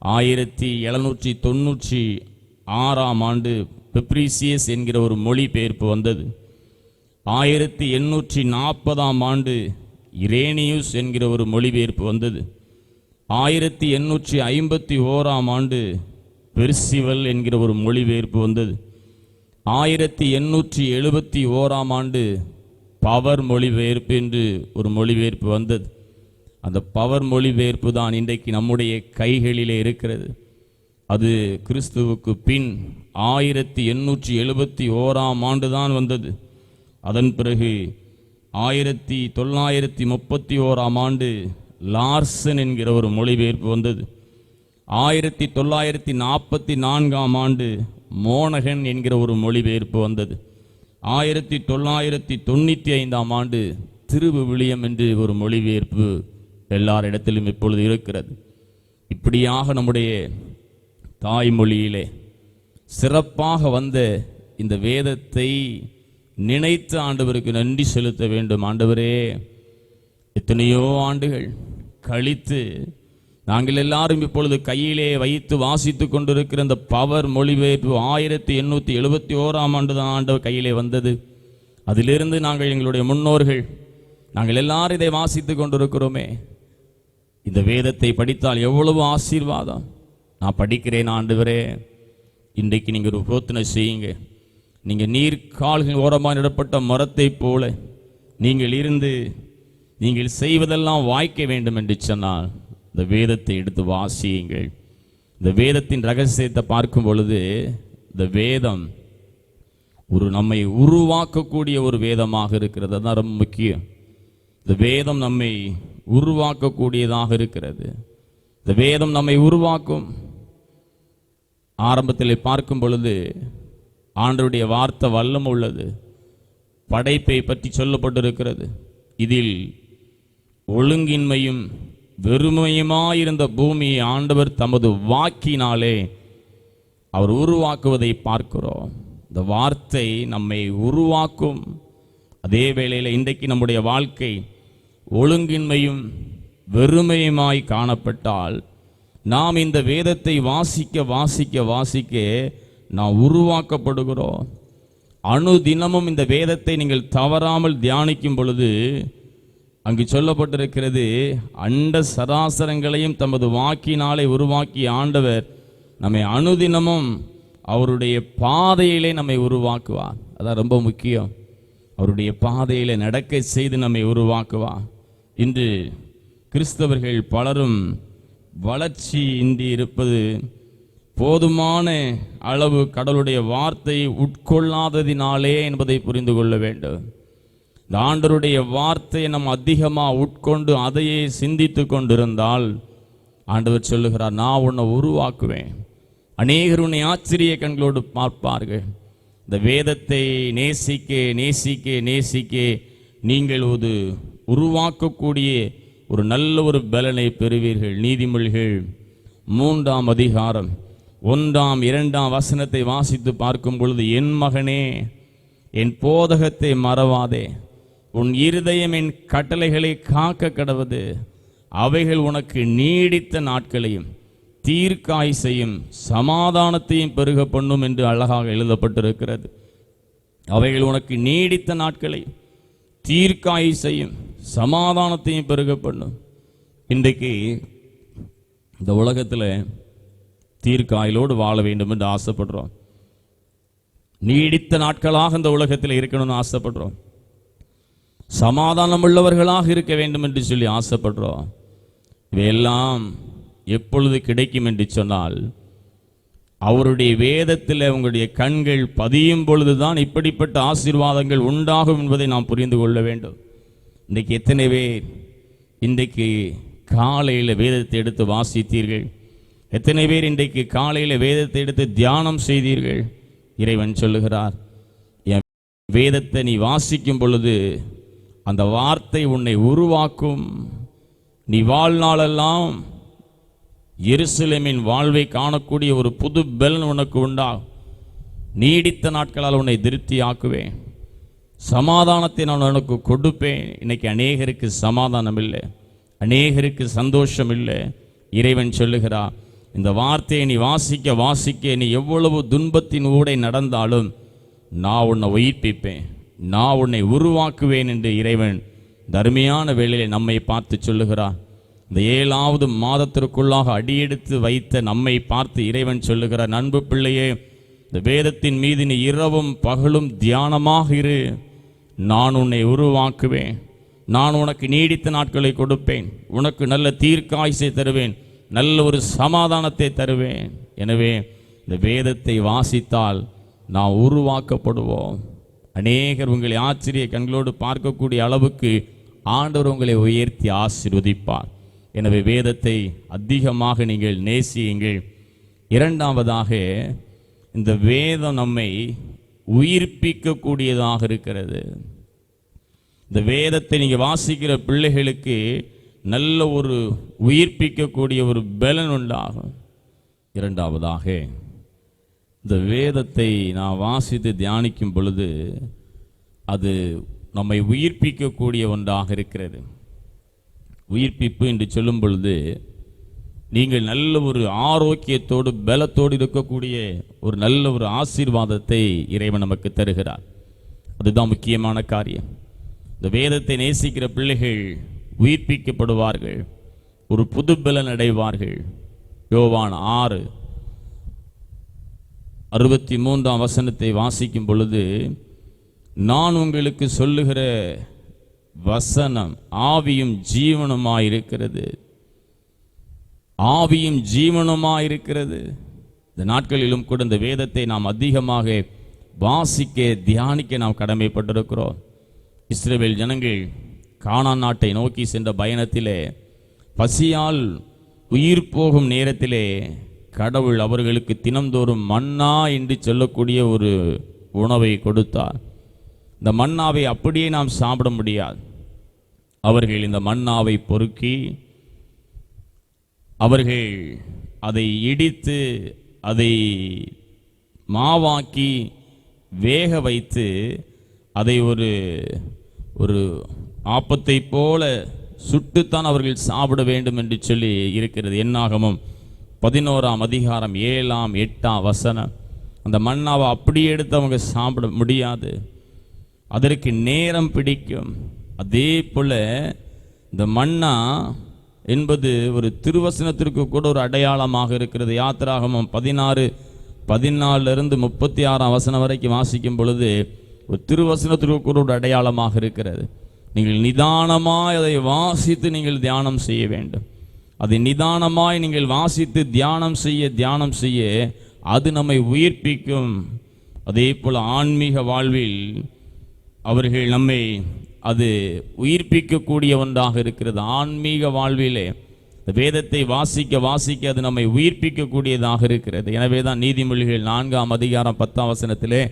1796ஆம் ஆண்டு பெப்ரிசியஸ் என்கிற ஒரு மொழிபெயர்ப்பு வந்தது. 1840ஆம் ஆண்டு இரேனியூஸ் என்கிற ஒரு மொழிபெயர்ப்பு வந்தது. 1851ஆம் ஆண்டு பெர்சிவல் என்கிற ஒரு மொழிபெயர்ப்பு வந்தது. 1871ஆம் ஆண்டு பவர் மொழிபெயர்ப்பு என்று ஒரு மொழிபெயர்ப்பு வந்தது. அந்த பவர் மொழிபெயர்ப்பு தான் இன்றைக்கு நம்முடைய கைகளிலே இருக்கிறது. அது கிறிஸ்துவுக்கு பின் 1871ஆம் ஆண்டு தான் வந்தது. அதன் பிறகு 1931ஆம் ஆண்டு லார்சன் என்கிற ஒரு மொழிபெயர்ப்பு வந்தது. 1944ஆம் ஆண்டு மோனகன் என்கிற ஒரு மொழிபெயர்ப்பு வந்தது. 1995ஆம் ஆண்டு திருவிவிலியம் என்று ஒரு மொழிபெயர்ப்பு எல்லாரிடத்திலும் இப்பொழுது இருக்கிறது. இப்படியாக நம்முடைய தாய்மொழியிலே சிறப்பாக வந்த இந்த வேதத்தை நினைத்து ஆண்டவருக்கு நன்றி செலுத்த வேண்டும். ஆண்டவரே, எத்தனையோ ஆண்டுகள் கழித்து நாங்கள் எல்லாரும் இப்பொழுது கையிலே வைத்து வாசித்து கொண்டிருக்கிற இந்த பவர் மொழிபெயர்ப்பு 1871ஆம் ஆண்டு தான் ஆண்டவர் கையிலே வந்தது. அதிலிருந்து நாங்கள் எங்களுடைய முன்னோர்கள் நாங்கள் எல்லாரும் இதை வாசித்து கொண்டிருக்கிறோமே. இந்த வேதத்தை படித்தால் எவ்வளவு ஆசீர்வாதம். நான் படிக்கிறேன் ஆண்டவரே, இன்றைக்கு நீங்கள் ஒரு பிரார்த்தனை செய்யுங்க. நீங்கள் நீர்க்கால்கள் ஓரமாக நடப்பட்ட மரத்தை போல நீங்கள் இருந்து நீங்கள் செய்வதெல்லாம் வாய்க்க வேண்டும் என்று சொன்னால் இந்த வேதத்தை எடுத்து வாசியுங்கள். இந்த வேதத்தின் ரகசியத்தை பார்க்கும் பொழுது இந்த வேதம் ஒரு நம்மை உருவாக்கக்கூடிய ஒரு வேதமாக இருக்கிறது. அதுதான் ரொம்ப முக்கியம். இந்த வேதம் நம்மை உருவாக்கக்கூடியதாக இருக்கிறது. இந்த வேதம் நம்மை உருவாக்கும். ஆரம்பத்தில் பார்க்கும் பொழுது ஆண்டவருடைய வார்த்தை வல்லம் உள்ளது. படைப்பை பற்றி சொல்லப்பட்டிருக்கிறது. இதில் ஒழுங்கின்மையும் வெறுமையுமாயிருந்த பூமியை ஆண்டவர் தமது வாக்கினாலே அவர் உருவாக்குவதை பார்க்கிறோம். இந்த வார்த்தை நம்மை உருவாக்கும். அதே வேளையில் இன்றைக்கு நம்முடைய வாழ்க்கை ஒழுங்கின்மையும் வெறுமையுமாய் காணப்பட்டால் நாம் இந்த வேதத்தை வாசிக்க வாசிக்க வாசிக்க நாம் உருவாக்கப்படுகிறோம். அனுதினமும் இந்த வேதத்தை நீங்கள் தவறாமல் தியானிக்கும் பொழுது அங்கு சொல்லப்பட்டிருக்கிறது, அண்ட சராசரங்களையும் தமது வாக்கினாலே உருவாக்கிய ஆண்டவர் நம்மை அனுதினமும் அவருடைய பாதையிலே நம்மை உருவாக்குவார். அதான் ரொம்ப முக்கியம். அவருடைய பாதையிலே நடக்க செய்து நம்மை உருவாக்குவார். இன்று கிறிஸ்தவர்கள் பலரும் வளர்ச்சி இன்றி இருப்பது போதுமான அளவு கடவுளுடைய வார்த்தையை உட்கொள்ளாததினாலே என்பதை புரிந்து கொள்ள வேண்டும். இந்த ஆண்டவருடைய வார்த்தையை நம்ம அதிகமாக உட்கொண்டு அதையே சிந்தித்து கொண்டிருந்தால் ஆண்டவர் சொல்லுகிறார், நான் உன்னை உருவாக்குவேன். அநேகர் உன்னை ஆச்சரிய கண்களோடு பார்ப்பார்கள். இந்த வேதத்தை நேசிக்க நேசிக்க நேசிக்க நீங்கள் ஒரு உருவாக்கக்கூடிய ஒரு நல்ல ஒரு பலனை பெறுவீர்கள். நீதிமொழிகள் 3ஆம் அதிகாரம் 1ஆம் 2ஆம் வசனத்தை வாசித்து பார்க்கும் பொழுது, என் மகனே, என் போதகத்தை மறவாதே, உன் இருதயம் என் கட்டளைகளை காக்க கடவது, அவைகள் உனக்கு நீடித்த நாட்களையும் தீர்க்காயுசையும் சமாதானத்தையும் பெருக பண்ணும் என்று அழகாக எழுதப்பட்டிருக்கிறது. அவைகள் உனக்கு நீடித்த நாட்களை தீர்க்காயுசையும் சமாதானத்தையும் பெருக பண்ணும். இன்றைக்கு இந்த உலகத்தில் தீர்க்காயலோடு வாழ வேண்டும் என்று ஆசைப்படுறோம். நீடித்த நாட்களாக இந்த உலகத்தில் இருக்கணும்னு ஆசைப்படுறோம். சமாதானம் உள்ளவர்களாக இருக்க வேண்டும் என்று சொல்லி ஆசைப்படுறோம். இவையெல்லாம் எப்பொழுது கிடைக்கும் என்று சொன்னால், அவருடைய வேதத்தில் உங்களுடைய கண்கள் பதியும் பொழுதுதான் இப்படிப்பட்ட ஆசீர்வாதங்கள் உண்டாகும் என்பதை நாம் புரிந்து கொள்ள வேண்டும். இன்றைக்கு எத்தனை பேர் இன்றைக்கு காலையில் வேதத்தை எடுத்து வாசித்தீர்கள்? எத்தனை பேர் இன்றைக்கு காலையில் வேதத்தை எடுத்து தியானம் செய்தீர்கள்? இறைவன் சொல்லுகிறார், என் வேதத்தை நீ வாசிக்கும் பொழுது அந்த வார்த்தை உன்னை உருவாக்கும். நீ வாழ்நாளெல்லாம் எருசலேமின் வாழ்வை காணக்கூடிய ஒரு புது பலன் உனக்கு உண்டாகும். நீடித்த நாட்களால் உன்னை திருப்தி ஆக்குவேன். சமாதானத்தை நான் உனக்கு கொடுப்பேன். இன்னைக்கு அநேகருக்கு சமாதானம் இல்லை, அநேகருக்கு சந்தோஷம் இல்லை. இறைவன் சொல்லுகிறார், இந்த வார்த்தையை நீ வாசிக்க வாசிக்க நீ எவ்வளவு துன்பத்தின் ஊடே நடந்தாலும் நான் உன்னை உயிர்ப்பிப்பேன், நான் உன்னை உருவாக்குவேன் என்று இறைவன் தர்மையான வேளையிலே நம்மை பார்த்து சொல்லுகிறார். இந்த 7வது மாதத்திற்குள்ளாக அடியெடுத்து வைத்த நம்மை பார்த்து இறைவன் சொல்லுகிறார், அன்பு பிள்ளையே, இந்த வேதத்தின் மீது நீ இரவும் பகலும் தியானமாக இரு. நான் உன்னை உருவாக்குவேன். நான் உனக்கு நீடித்த நாட்களை கொடுப்பேன். உனக்கு நல்ல தீர்க்காயுசை தருவேன். நல்ல ஒரு சமாதானத்தை தருவேன். எனவே இந்த வேதத்தை வாசித்தால் நாம் உருவாக்கப்படுவோம். அநேகர் உங்களை ஆச்சரிய கண்களோடு பார்க்கக்கூடிய அளவுக்கு ஆண்டவர் உங்களை உயர்த்தி ஆசீர்வதிப்பார். எனவே வேதத்தை அதிகமாக நீங்கள் நேசியுங்கள். இரண்டாவதாக, இந்த வேதம் நம்மை உயிர்ப்பிக்கக்கூடியதாக இருக்கிறது. இந்த வேதத்தை நீங்கள் வாசிக்கிற பிள்ளைகளுக்கு நல்ல ஒரு உயிர்ப்பிக்கக்கூடிய ஒரு பலன் உண்டாகும். இரண்டாவதாக, இந்த வேதத்தை நான் வாசித்து தியானிக்கும் பொழுது அது நம்மை உயிர்ப்பிக்கக்கூடிய ஒன்றாக இருக்கிறது. உயிர்ப்பிப்பு என்று சொல்லும் பொழுது நீங்கள் நல்ல ஒரு ஆரோக்கியத்தோடு பலத்தோடு இருக்கக்கூடிய ஒரு நல்ல ஒரு ஆசீர்வாதத்தை இறைவன் நமக்கு தருகிறார். அதுதான் முக்கியமான காரியம். இந்த வேதத்தை நேசிக்கிற பிள்ளைகள் உயிர்ப்பிக்கப்படுவார்கள், ஒரு புது பலன் அடைவார்கள். யோவான் 6:63 வாசிக்கும் பொழுது, நான் உங்களுக்கு சொல்லுகிற வசனம் ஆவியும் ஜீவனுமாயிருக்கிறது, ஆவியும் ஜீவனுமாயிருக்கிறது. இந்த நாட்களிலும் கூட இந்த வேதத்தை நாம் அதிகமாக வாசிக்க தியானிக்க நாம் கடமைப்பட்டிருக்கிறோம். இஸ்ரவேல் ஜனங்கள் கானான் நாட்டை நோக்கி சென்ற பயணத்திலே பசியால் உயிர் போகும் நேரத்திலே கடவுள் அவர்களுக்கு தினந்தோறும் மன்னா என்று சொல்லக்கூடிய ஒரு உணவை கொடுத்தார். இந்த மன்னாவை அப்படியே நாம் சாப்பிட முடியாது. அவர்கள் இந்த மன்னாவை பொறுக்கி அவர்கள் அதை இடித்து அதை மாவாக்கி வேக வைத்து அதை ஒரு ஆப்பத்தை போல சுட்டுத்தான் அவர்கள் சாப்பிட வேண்டும் என்று சொல்லி இருக்கிறது. என்னாகமம் 11:7-8 அந்த மன்னாவை அப்படியே எடுத்து அவங்க சாப்பிட முடியாது, அதற்கு நேரம் பிடிக்கும். அதே போல இந்த மன்னா என்பது ஒரு திருவசனத்திற்கு கூட ஒரு அடையாளமாக இருக்கிறது. யாத்திராகமம் 16:14-36 வரைக்கும் வாசிக்கும் பொழுது ஒரு திருவசனத்திற்கு கூட ஒரு அடையாளமாக இருக்கிறது. நீங்கள் நிதானமாய் அதை வாசித்து நீங்கள் தியானம் செய்ய வேண்டும். அதை நிதானமாய் நீங்கள் வாசித்து தியானம் செய்ய அது நம்மை உயிர்ப்பிக்கும். அதே போல் ஆன்மீக வாழ்வில் அவர்கள் நம்மை அது உயிர்ப்பிக்கக்கூடிய ஒன்றாக இருக்கிறது. ஆன்மீக வாழ்விலே வேதத்தை வாசிக்க அது நம்மை உயிர்ப்பிக்கக்கூடியதாக இருக்கிறது. எனவே தான் நீதிமொழிகள் 4:10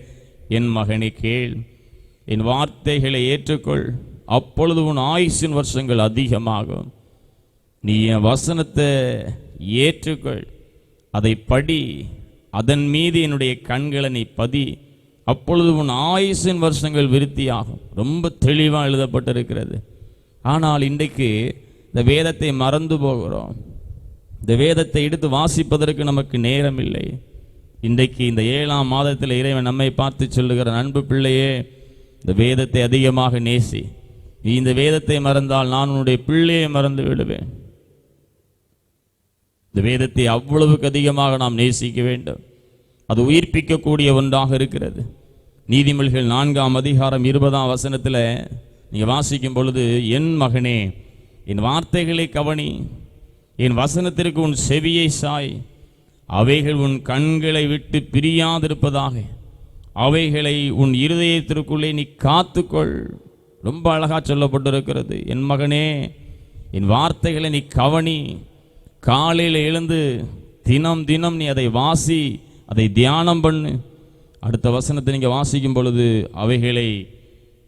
என் மகனை கேள், என் வார்த்தைகளை ஏற்றுக்கொள், அப்பொழுது உன் ஆயுசின் வருஷங்கள் அதிகமாகும். நீ என் வசனத்தை ஏற்றுக்கொள், அதை படி, அதன் மீது என்னுடைய கண்களை நீ பதி, அப்பொழுது உன் ஆயுசின் வருஷங்கள் விருத்தியாகும். ரொம்ப தெளிவாக எழுதப்பட்டிருக்கிறது. ஆனால் இன்றைக்கு இந்த வேதத்தை மறந்து போகிறோம். இந்த வேதத்தை எடுத்து வாசிப்பதற்கு நமக்கு நேரம் இல்லை. இன்றைக்கு இந்த 7ஆம் மாதத்தில் இறைவன் நம்மை பார்த்து சொல்லுகிற, அன்பு பிள்ளையே, இந்த வேதத்தை அதிகமாக நேசி. நீ இந்த வேதத்தை மறந்தால் நான் உன்னுடைய பிள்ளையை மறந்து விடுவேன். இந்த வேதத்தை அவ்வளவுக்கு அதிகமாக நாம் நேசிக்க வேண்டும். அது உயிர்ப்பிக்கக்கூடிய ஒன்றாக இருக்கிறது. நீதிமொழிகள் 4ஆம் அதிகாரம் 20ஆம் வசனத்தில் நீங்கள் வாசிக்கும் பொழுது, என் மகனே என் வார்த்தைகளை கவனி, என் வசனத்திற்கு உன் செவியை சாய், அவைகள் உன் கண்களை விட்டு பிரியாதிருப்பதாக, அவைகளை உன் இருதயத்திற்குள்ளே நீ காத்துக்கொள். ரொம்ப அழகாக சொல்லப்பட்டிருக்கிறது. என் மகனே என் வார்த்தைகளை நீ கவனி, காலையில் எழுந்து தினம் தினம் நீ அதை வாசி, அதை தியானம் பண்ணு. அடுத்த வசனத்தை நீங்கள் வாசிக்கும் பொழுது, அவைகளை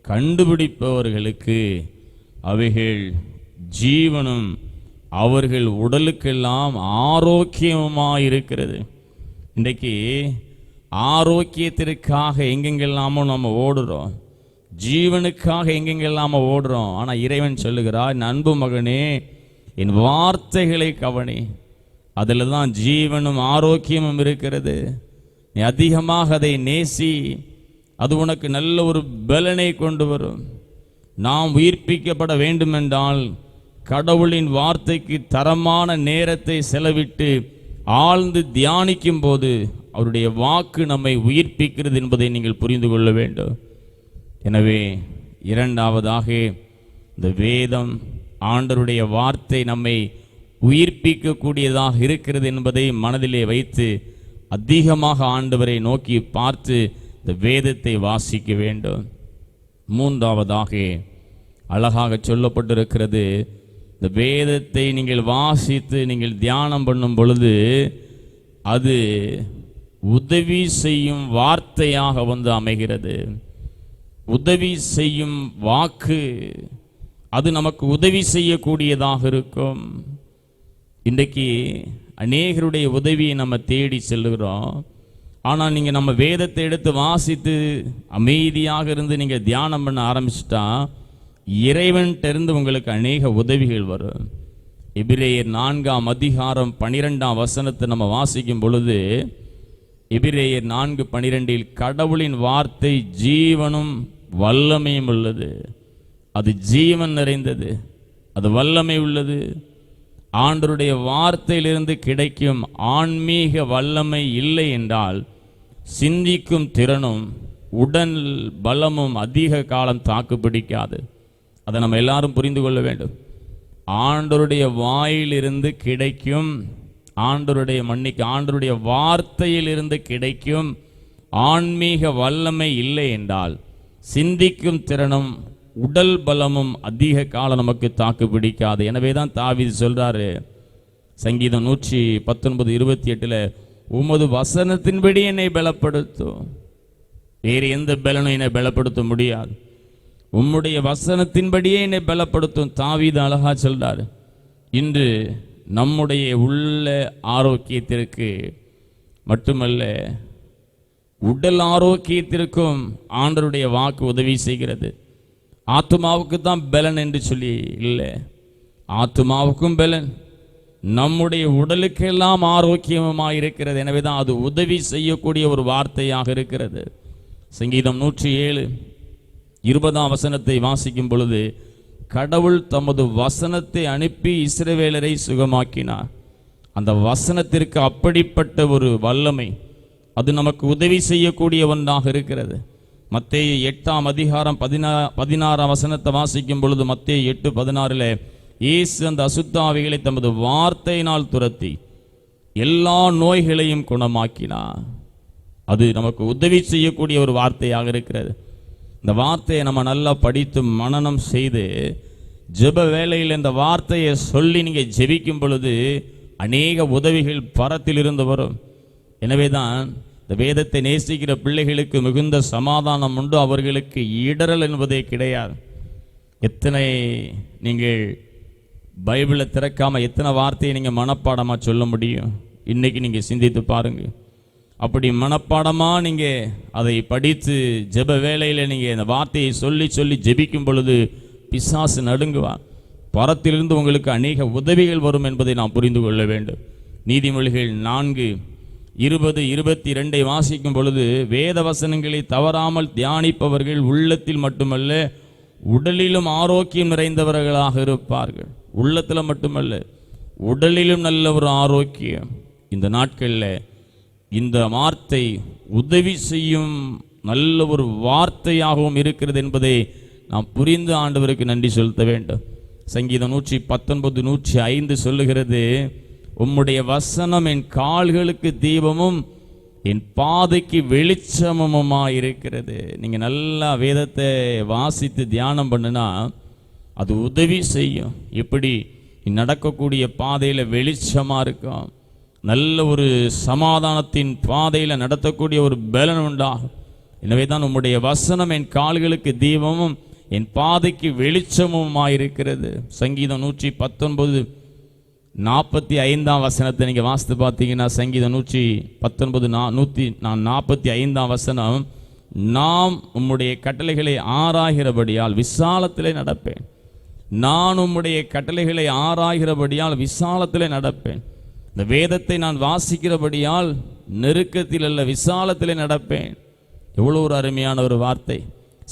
கண்டுபிடிப்பவர்களுக்கு அவைகள் ஜீவனும் அவர்கள் உடலுக்கெல்லாம் ஆரோக்கியமாக இருக்கிறது. இன்றைக்கு ஆரோக்கியத்திற்காக எங்கெங்கெல்லாமோ நம்ம ஓடுறோம், ஜீவனுக்காக எங்கெங்கெல்லாமோ ஓடுறோம். ஆனால் இறைவன் சொல்லுகிறார், என் அன்பு மகனே என் வார்த்தைகளை கவனி, அதில் தான் ஜீவனும் ஆரோக்கியமும் இருக்கிறது. நீ அதிகமாக அதை நேசி, அது உனக்கு நல்ல ஒரு பலனை கொண்டு வரும். நாம் உயிர்ப்பிக்கப்பட வேண்டுமென்றால் கடவுளின் வார்த்தைக்கு தரமான நேரத்தை செலவிட்டு ஆழ்ந்து தியானிக்கும் போது அவருடைய வாக்கு நம்மை உயிர்ப்பிக்கிறது என்பதை நீங்கள் புரிந்து கொள்ள வேண்டும். எனவே இரண்டாவதாக, இந்த வேதம் ஆண்டவருடைய வார்த்தை நம்மை உயிர்ப்பிக்கக்கூடியதாக இருக்கிறது என்பதை மனதிலே வைத்து அதிகமாக ஆண்டவரை நோக்கி பார்த்து இந்த வேதத்தை வாசிக்க வேண்டும். மூன்றாவதாக அழகாக சொல்லப்பட்டிருக்கிறது, இந்த வேதத்தை நீங்கள் வாசித்து நீங்கள் தியானம் பண்ணும் பொழுது அது உதவி செய்யும் வார்த்தையாக வந்து அமைகிறது. உதவி செய்யும் வாக்கு, அது நமக்கு உதவி செய்யக்கூடியதாக இருக்கும். இன்றைக்கு அநேகருடைய உதவியை நம்ம தேடி செல்லுகிறோம். ஆனால் நீங்கள் நம்ம வேதத்தை எடுத்து வாசித்து அமைதியாக இருந்து நீங்கள் தியானம் பண்ண ஆரம்பிச்சிட்டா இறைவன்கிட்ட உங்களுக்கு அநேக உதவிகள் வரும். எபிரேயர் 4ஆம் அதிகாரம் 12ஆம் வசனத்தை நம்ம வாசிக்கும் பொழுது, எபிரேயர் 4:12 கடவுளின் வார்த்தை ஜீவனும் வல்லமையும் உள்ளது. அது ஜீவன் நிறைந்தது, அது வல்லமை உள்ளது. ஆண்டவருடைய வார்த்தையிலிருந்து கிடைக்கும் ஆன்மீக வல்லமை இல்லை என்றால் சிந்திக்கும் திறனும் உடல் பலமும் அதிக காலம் தாக்கு பிடிக்காது. அதை நம்ம எல்லாரும் புரிந்து கொள்ள வேண்டும். ஆண்டவருடைய வாயிலிருந்து கிடைக்கும், ஆண்டவருடைய வார்த்தையிலிருந்து கிடைக்கும் ஆன்மீக வல்லமை இல்லை என்றால் சிந்திக்கும் திறனும் உடல் பலமும் அதிக காலம் நமக்கு தாக்கு பிடிக்காது. எனவே தான் தாவீது சொல்றாரு, சங்கீதம் 119:28, உமது வசனத்தின்படி என்னை பலப்படுத்தும். வேறு எந்த பலனும் என்னை பலப்படுத்த முடியாது, உம்முடைய வசனத்தின்படியே என்னை பலப்படுத்தும். தாவீது அழகா சொல்றாரு. இன்று நம்முடைய உள்ள ஆரோக்கியத்திற்கு மட்டுமல்ல, உடல் ஆரோக்கியத்திற்கும் ஆண்டவருடைய வாக்கு உதவி செய்கிறது. ஆத்துமாவுக்கு தான் பலன் என்று சொல்லி இல்லை, ஆத்துமாவுக்கும் பலன், நம்முடைய உடலுக்கெல்லாம் ஆரோக்கியமாக இருக்கிறது. எனவே தான் அது உதவி செய்யக்கூடிய ஒரு வார்த்தையாக இருக்கிறது. சங்கீதம் 107:20ஆம் வசனத்தை வாசிக்கும் பொழுது, கடவுள் தமது வசனத்தை அனுப்பி இஸ்ரவேலரை சுகமாக்கினார். அந்த வசனத்திற்கு அப்படிப்பட்ட ஒரு வல்லமை, அது நமக்கு உதவி செய்யக்கூடிய ஒன்றாக இருக்கிறது. மத்தேயு 8ஆம் அதிகாரம் 16ஆம் வசனத்தை வாசிக்கும் பொழுது, மத்தேயு 8:16 இயேசு அந்த அசுத்தாவிகளை தமது வார்த்தையினால் துரத்தி எல்லா நோய்களையும் குணமாக்கினார். அது நமக்கு உதவி செய்யக்கூடிய ஒரு வார்த்தையாக இருக்கிறது. இந்த வார்த்தையை நம்ம நல்லா படித்து மனனம் செய்து ஜெப வேளையில் இந்த வார்த்தையை சொல்லி நீங்கள் ஜெபிக்கும் பொழுது அநேக உதவிகள் பரத்திலிருந்து வரும். எனவே தான் இந்த வேதத்தை நேசிக்கிற பிள்ளைகளுக்கு மிகுந்த சமாதானம் உண்டு, அவர்களுக்கு இடரல் என்பதே கிடையாது. எத்தனை நீங்கள் பைபிளை திறக்காமல் எத்தனை வார்த்தையை நீங்கள் மனப்பாடமாக சொல்ல முடியும்? இன்றைக்கி நீங்கள் சிந்தித்து பாருங்கள். அப்படி மனப்பாடமாக நீங்கள் அதை படித்து ஜெப வேளையில் நீங்கள் இந்த வார்த்தையை சொல்லி சொல்லி ஜெபிக்கும் பொழுது பிசாசு நடுங்குவான். பரத்திலிருந்து உங்களுக்கு அநேக உதவிகள் வரும் என்பதை நாம் புரிந்து கொள்ள வேண்டும். நீதிமொழிகள் 4:20-22 வாசிக்கும் பொழுது, வேத வசனங்களை தவறாமல் தியானிப்பவர்கள் உள்ளத்தில் மட்டுமல்ல உடலிலும் ஆரோக்கியம் நிறைந்தவர்களாக இருப்பார்கள். உள்ளத்தில் மட்டுமல்ல, உடலிலும் நல்ல ஒரு ஆரோக்கியம். இந்த நாட்களில் இந்த வார்த்தை உதவி செய்யும் நல்ல ஒரு வார்த்தையாகவும் இருக்கிறது என்பதை நாம் புரிந்து ஆண்டவருக்கு நன்றி செலுத்த வேண்டும். சங்கீதம் 119 105 சொல்லுகிறது, உம்முடைய வசனம் என் கால்களுக்கு தீபமும் என் பாதைக்கு வெளிச்சமுமாயிருக்கிறது. நீங்கள் நல்லா வேதத்தை வாசித்து தியானம் பண்ணுனா அது உதவி செய்யும். எப்படி நடக்கக்கூடிய பாதையில் வெளிச்சமாக இருக்கும், நல்ல ஒரு சமாதானத்தின் பாதையில் நடத்தக்கூடிய ஒரு பலன் உண்டாகும். எனவே தான் உம்முடைய வசனம் என் கால்களுக்கு தீபமும் என் பாதைக்கு வெளிச்சமுமாயிருக்கிறது. சங்கீதம் 119 45ஆம் வசனத்தை நீங்கள் வாசித்து பார்த்தீங்கன்னா, சங்கீதம் 119 45ஆம் வசனம், நாம் உம்முடைய கட்டளைகளை ஆராய்கிறபடியால் விசாலத்திலே நடப்பேன். நான் உம்முடைய கட்டளைகளை ஆராய்கிறபடியால் விசாலத்திலே நடப்பேன். இந்த வேதத்தை நான் வாசிக்கிறபடியால் நெருக்கத்தில் அல்ல, விசாலத்திலே நடப்பேன். எவ்வளோ ஒரு அருமையான ஒரு வார்த்தை.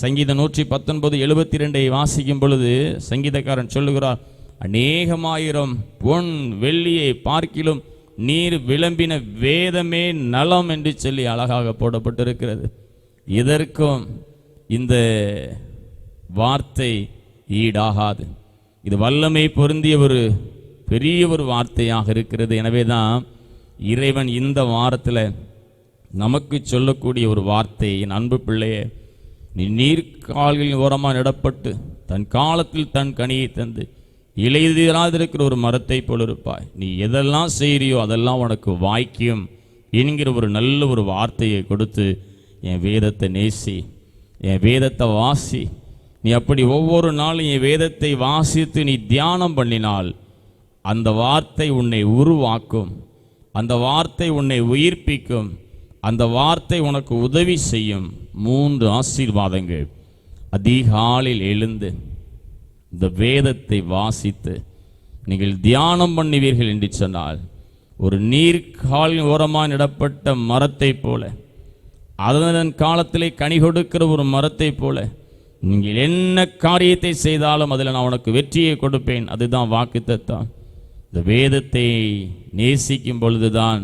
சங்கீதம் 119:72 வாசிக்கும் பொழுது சங்கீதக்காரன் சொல்லுகிறார், அநேகமாயிரம் பொன் வெள்ளியை பார்க்கிலும் நீர் விளம்பின வேதமே நலம் என்று சொல்லி அழகாக போடப்பட்டிருக்கிறது. இதற்கும் இந்த வார்த்தை ஈடாகாது. இது வல்லமை பொருந்திய ஒரு பெரிய ஒரு வார்த்தையாக இருக்கிறது. எனவே தான் இறைவன் இந்த வாரத்தில் நமக்கு சொல்லக்கூடிய ஒரு வார்த்தை, என் அன்பு பிள்ளையே, நீ நீர்க்கால்களின் ஓரமாக நடப்பட்டு தன் காலத்தில் தன் கனியை தந்து இலையுதிராதிருக்கிற ஒரு மரத்தை போல் இருப்பாய். நீ எதெல்லாம் செய்கிறியோ அதெல்லாம் உனக்கு வாய்க்கும் என்கிற ஒரு நல்ல ஒரு வார்த்தையை கொடுத்து, என் வேதத்தை நேசி, என் வேதத்தை வாசி. நீ அப்படி ஒவ்வொரு நாளும் என் வேதத்தை வாசித்து நீ தியானம் பண்ணினால் அந்த வார்த்தை உன்னை உருவாக்கும், அந்த வார்த்தை உன்னை உயிர்ப்பிக்கும், அந்த வார்த்தை உனக்கு உதவி செய்யும். 3 ஆசீர்வாதங்கள். அதிகாலையில் எழுந்து இந்த வேதத்தை வாசித்து நீங்கள் தியானம் பண்ணுவீர்கள் என்று சொன்னால், ஒரு நீர்க்காலின் ஓரமாக நடப்பட்ட மரத்தை போல, அதன் காலத்திலே கனி கொடுக்கிற ஒரு மரத்தை போல, நீங்கள் என்ன காரியத்தை செய்தாலும் அதில் நான் உனக்கு வெற்றியை கொடுப்பேன். அதுதான் வாக்குத்தத்தம். இந்த வேதத்தை நேசிக்கும் பொழுதுதான்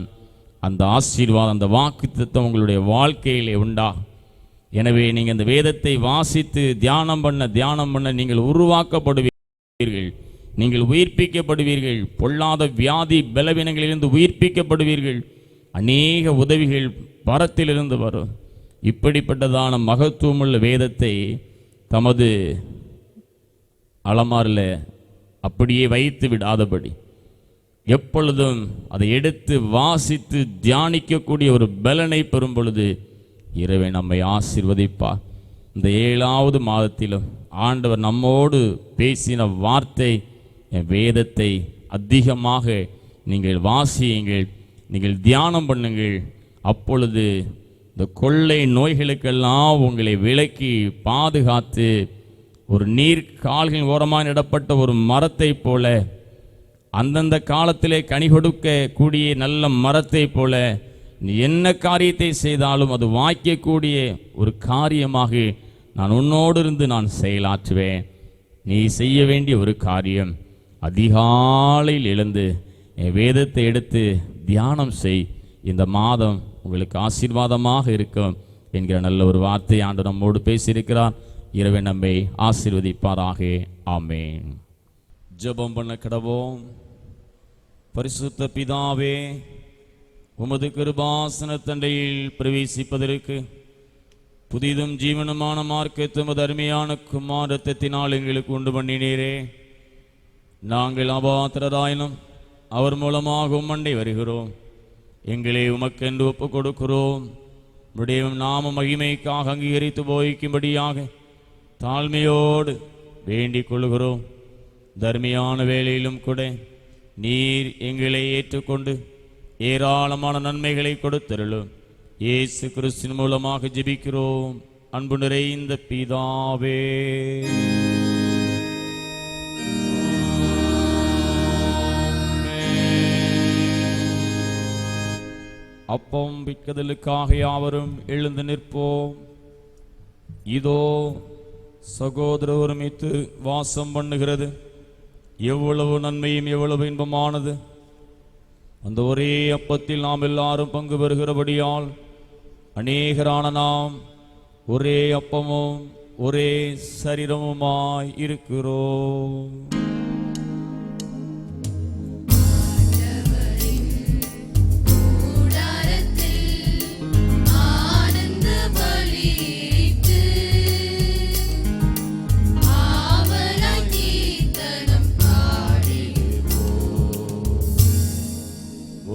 அந்த ஆசீர்வாதம், அந்த வாக்குத்தத்தம் உங்களுடைய வாழ்க்கையிலே உண்டாகும். எனவே நீங்கள் இந்த வேதத்தை வாசித்து தியானம் பண்ண நீங்கள் உருவாக்கப்படுவீர்கள், நீங்கள் உயிர்ப்பிக்கப்படுவீர்கள். பொல்லாத வியாதி பலவீனங்களிலிருந்து உயிர்ப்பிக்கப்படுவீர்கள். அநேக உதவிகள் பரத்திலிருந்து வரும். இப்படிப்பட்டதான மகத்துவமுள்ள வேதத்தை தமது அலமாரில் அப்படியே வைத்து விடாதபடி எப்பொழுதும் அதை எடுத்து வாசித்து தியானிக்கக்கூடிய ஒரு பலனை பெறும் பொழுது இறைவன் நம்மை ஆசீர்வதிப்பார். இந்த 7வது மாதத்திலும் ஆண்டவர் நம்மோடு பேசின வார்த்தை, என் வேதத்தை அதிகமாக நீங்கள் வாசியுங்கள், நீங்கள் தியானம் பண்ணுங்கள். அப்பொழுது இந்த கொள்ளை நோய்களுக்கெல்லாம் உங்களை விலக்கி பாதுகாத்து ஒரு நீர்க்கால்களின் ஓரமாக நடப்பட்ட ஒரு மரத்தை போல, அந்தந்த காலத்திலே கனி கொடுக்க கூடிய நல்ல மரத்தை போல, நீ என்ன காரியத்தை செய்தாலும் அது வாய்க்கக்கூடிய ஒரு காரியமாக நான் உன்னோடு இருந்து நான் செயலாற்றுவேன். நீ செய்ய வேண்டிய ஒரு காரியம், அதிகாலையில் எழுந்து என் வேதத்தை எடுத்து தியானம் செய். இந்த மாதம் உங்களுக்கு ஆசீர்வாதமாக இருக்கும் என்கிற நல்ல ஒரு வார்த்தை ஆண்டு நம்மோடு பேசியிருக்கிறார். இறைவன் நம்மை ஆசீர்வதிப்பாராக. ஆமென். ஜெபம் பண்ண கடவோம். பரிசுத்த பிதாவே, உமது கிருபாசன தண்டையில் பிரவேசிப்பதற்கு புதிதும் ஜீவனமான மார்க்கத்தை உமது அருமையான குமார இரத்தத்தினால் எங்களுக்கு உண்டு பண்ணினீரே. நாங்கள் அபாத்திரராயினும் அவர் மூலமாக உம்மண்டை வருகிறோம். எங்களை உமக்கென்று ஒப்பு கொடுக்கிறோம். உடைய நாம மகிமைக்காக அங்கீகரித்து போய்க்கும்படியாக தாழ்மையோடு வேண்டிக் கொள்கிறோம். தர்மியான வேளையிலும் கூட நீர் எங்களை ஏற்றுக்கொண்டு ஏராளமான நன்மைகளை கொடுத்தருளும். இயேசு கிறிஸ்துவின் மூலமாக ஜெபிக்கிறோம் அன்பு நிறைந்த பிதாவே. அப்பம் விற்கதலுக்காக யாவரும் எழுந்து நிற்போம். இதோ சகோதர ஒருமித்து வாசம் பண்ணுகிறது எவ்வளவு நன்மையும் எவ்வளவு இன்பமானது. அந்த ஒரே அப்பத்தில் நாம் எல்லாரும் பங்கு பெறுகிறபடியால் அநேகரான நாம் ஒரே அப்பமும் ஒரே சரீரமுமாய் இருக்கிறோம்.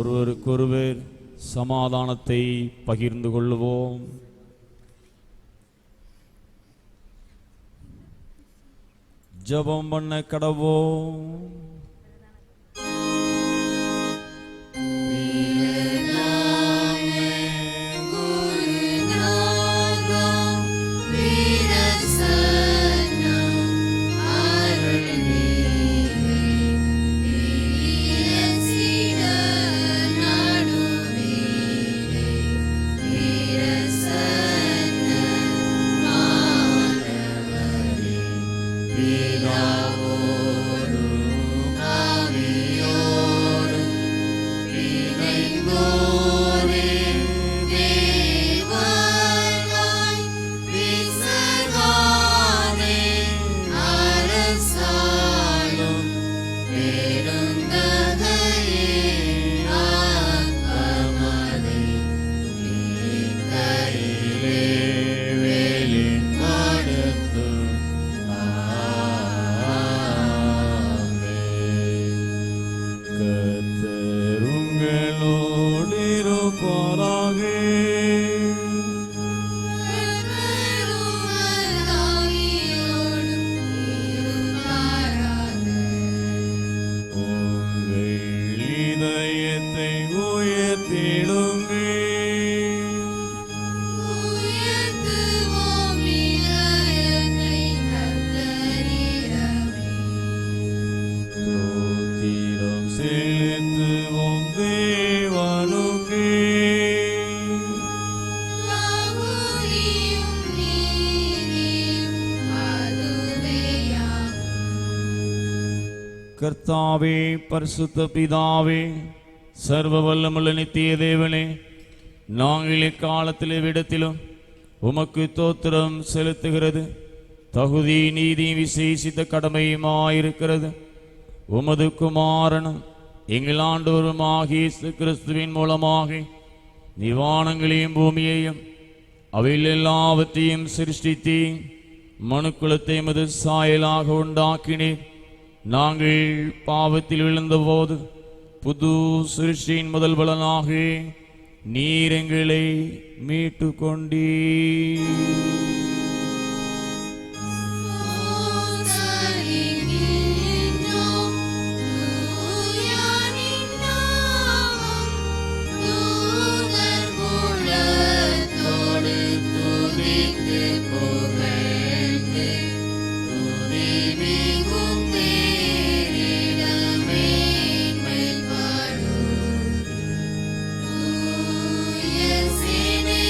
ஒருவருக்கொருவர் சமாதானத்தை பகிர்ந்து கொள்வோம். ஜெபம் பண்ண கடவோம். கர்த்தாவே, பரிசுத்த பிதாவே, சர்வ வல்லமுள்ள நித்திய தேவனே, நாங்கள் இக்காலத்திலே விடத்திலும் உமக்கு தோத்திரம் செலுத்துகிறது தகுதி நீதி விசேஷித்த கடமையுமாயிருக்கிறது. உமது குமாரனும் எங்கள் ஆண்டவருமாகிய இயேசு கிறிஸ்துவின் மூலமாக நிவானங்களையும் பூமியையும் அவையில் எல்லாவற்றையும் சிருஷ்டித்து மனுக்குலத்தை மது சாயலாக உண்டாக்கினீர். நாங்கள் பாவத்தில் விழுந்தபோது புது சிருஷ்டியின் முதல் பலனாக நீர் எங்களை மீட்டு கொண்டீர். Yes, in a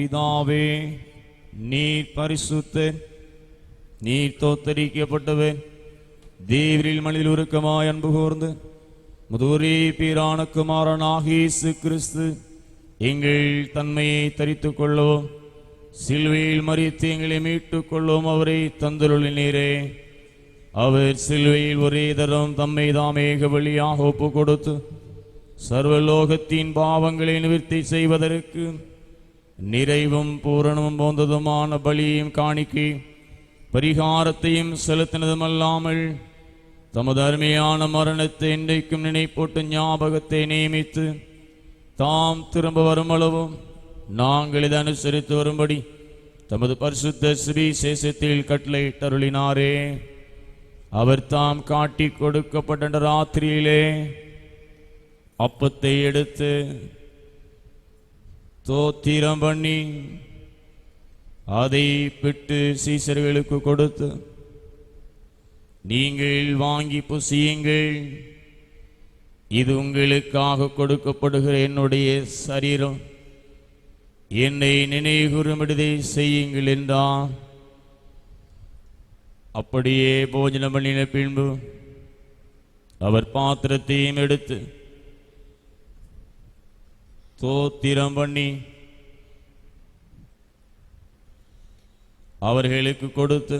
பிதாவே, நீர் பரிசுத்தர், நீர் தோத்தரிக்கப்பட்டவர், தேவரில் மனிதில் உருக்கமாய் அன்பு கூர்ந்து முதுவரே பேரான குமாரனாக இயேசு கிறிஸ்து எங்கள் தன்மையை தரித்துக் கொள்ளவும், சிலுவையில் மரித்து எங்களை மீட்டுக் கொள்ளவும் அவரை தந்தருளினீரே. அவர் சிலுவையில் ஒரே தரம் தம்மை தாமேக வழியாக ஒப்பு கொடுத்து சர்வலோகத்தின் பாவங்களை நிவர்த்தி செய்வதற்கு நிறைவும் பூரணமும் போந்ததுமான பலியையும் காணிக்கை பரிகாரத்தையும் செலுத்தினதுமல்லாமல் தமது அருமையான மரணத்தை இன்றைக்கும் நினைப்போட்டு ஞாபகத்தை நியமித்து தாம் திரும்ப வருமளவும் நாங்கள் இதை அனுசரித்து வரும்படி தமது பரிசுத்த சுவிசேஷத்தில் கட்டளையிட்டருளினாரே. அவர் தாம் காட்டி கொடுக்கப்பட்ட ராத்திரியிலே அப்பத்தை எடுத்து தோத்திரம் பண்ணி அதை பிட்டு சீசர்களுக்கு கொடுத்து, நீங்கள் வாங்கி புசியுங்கள், இது உங்களுக்காக கொடுக்கப்படுகிற என்னுடைய சரீரம், என்னை நினைவுகூரும்படி செய்யுங்கள் என்றார். அப்படியே போஜனம் பண்ணின பின்பு அவர் பாத்திரத்தையும் எடுத்து தோத்திரம் பண்ணி அவர்களுக்கு கொடுத்து,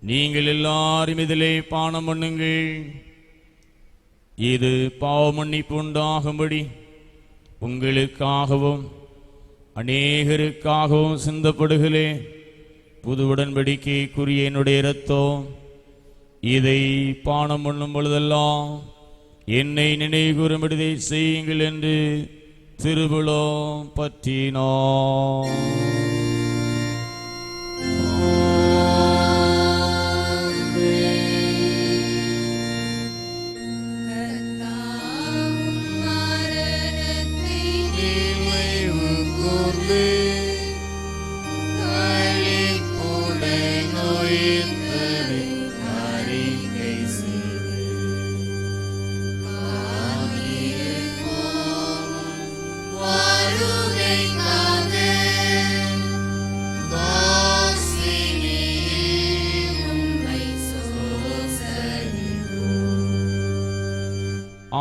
நீங்கள் எல்லாரும் இதிலே பானம் பண்ணுங்கள், இது பாவ மன்னிப்பு உண்டாகும்படி உங்களுக்காகவும் அநேகருக்காகவும் சிந்தப்படுகளே புது உடன்படிக்கைக்குரிய என்னுடைய இரத்தம், இதை பானம் பண்ணும் பொழுதெல்லாம் என்னை நினைவுகூரும்படி செய்யுங்கள் என்று திருவிழம் பற்றினோம்.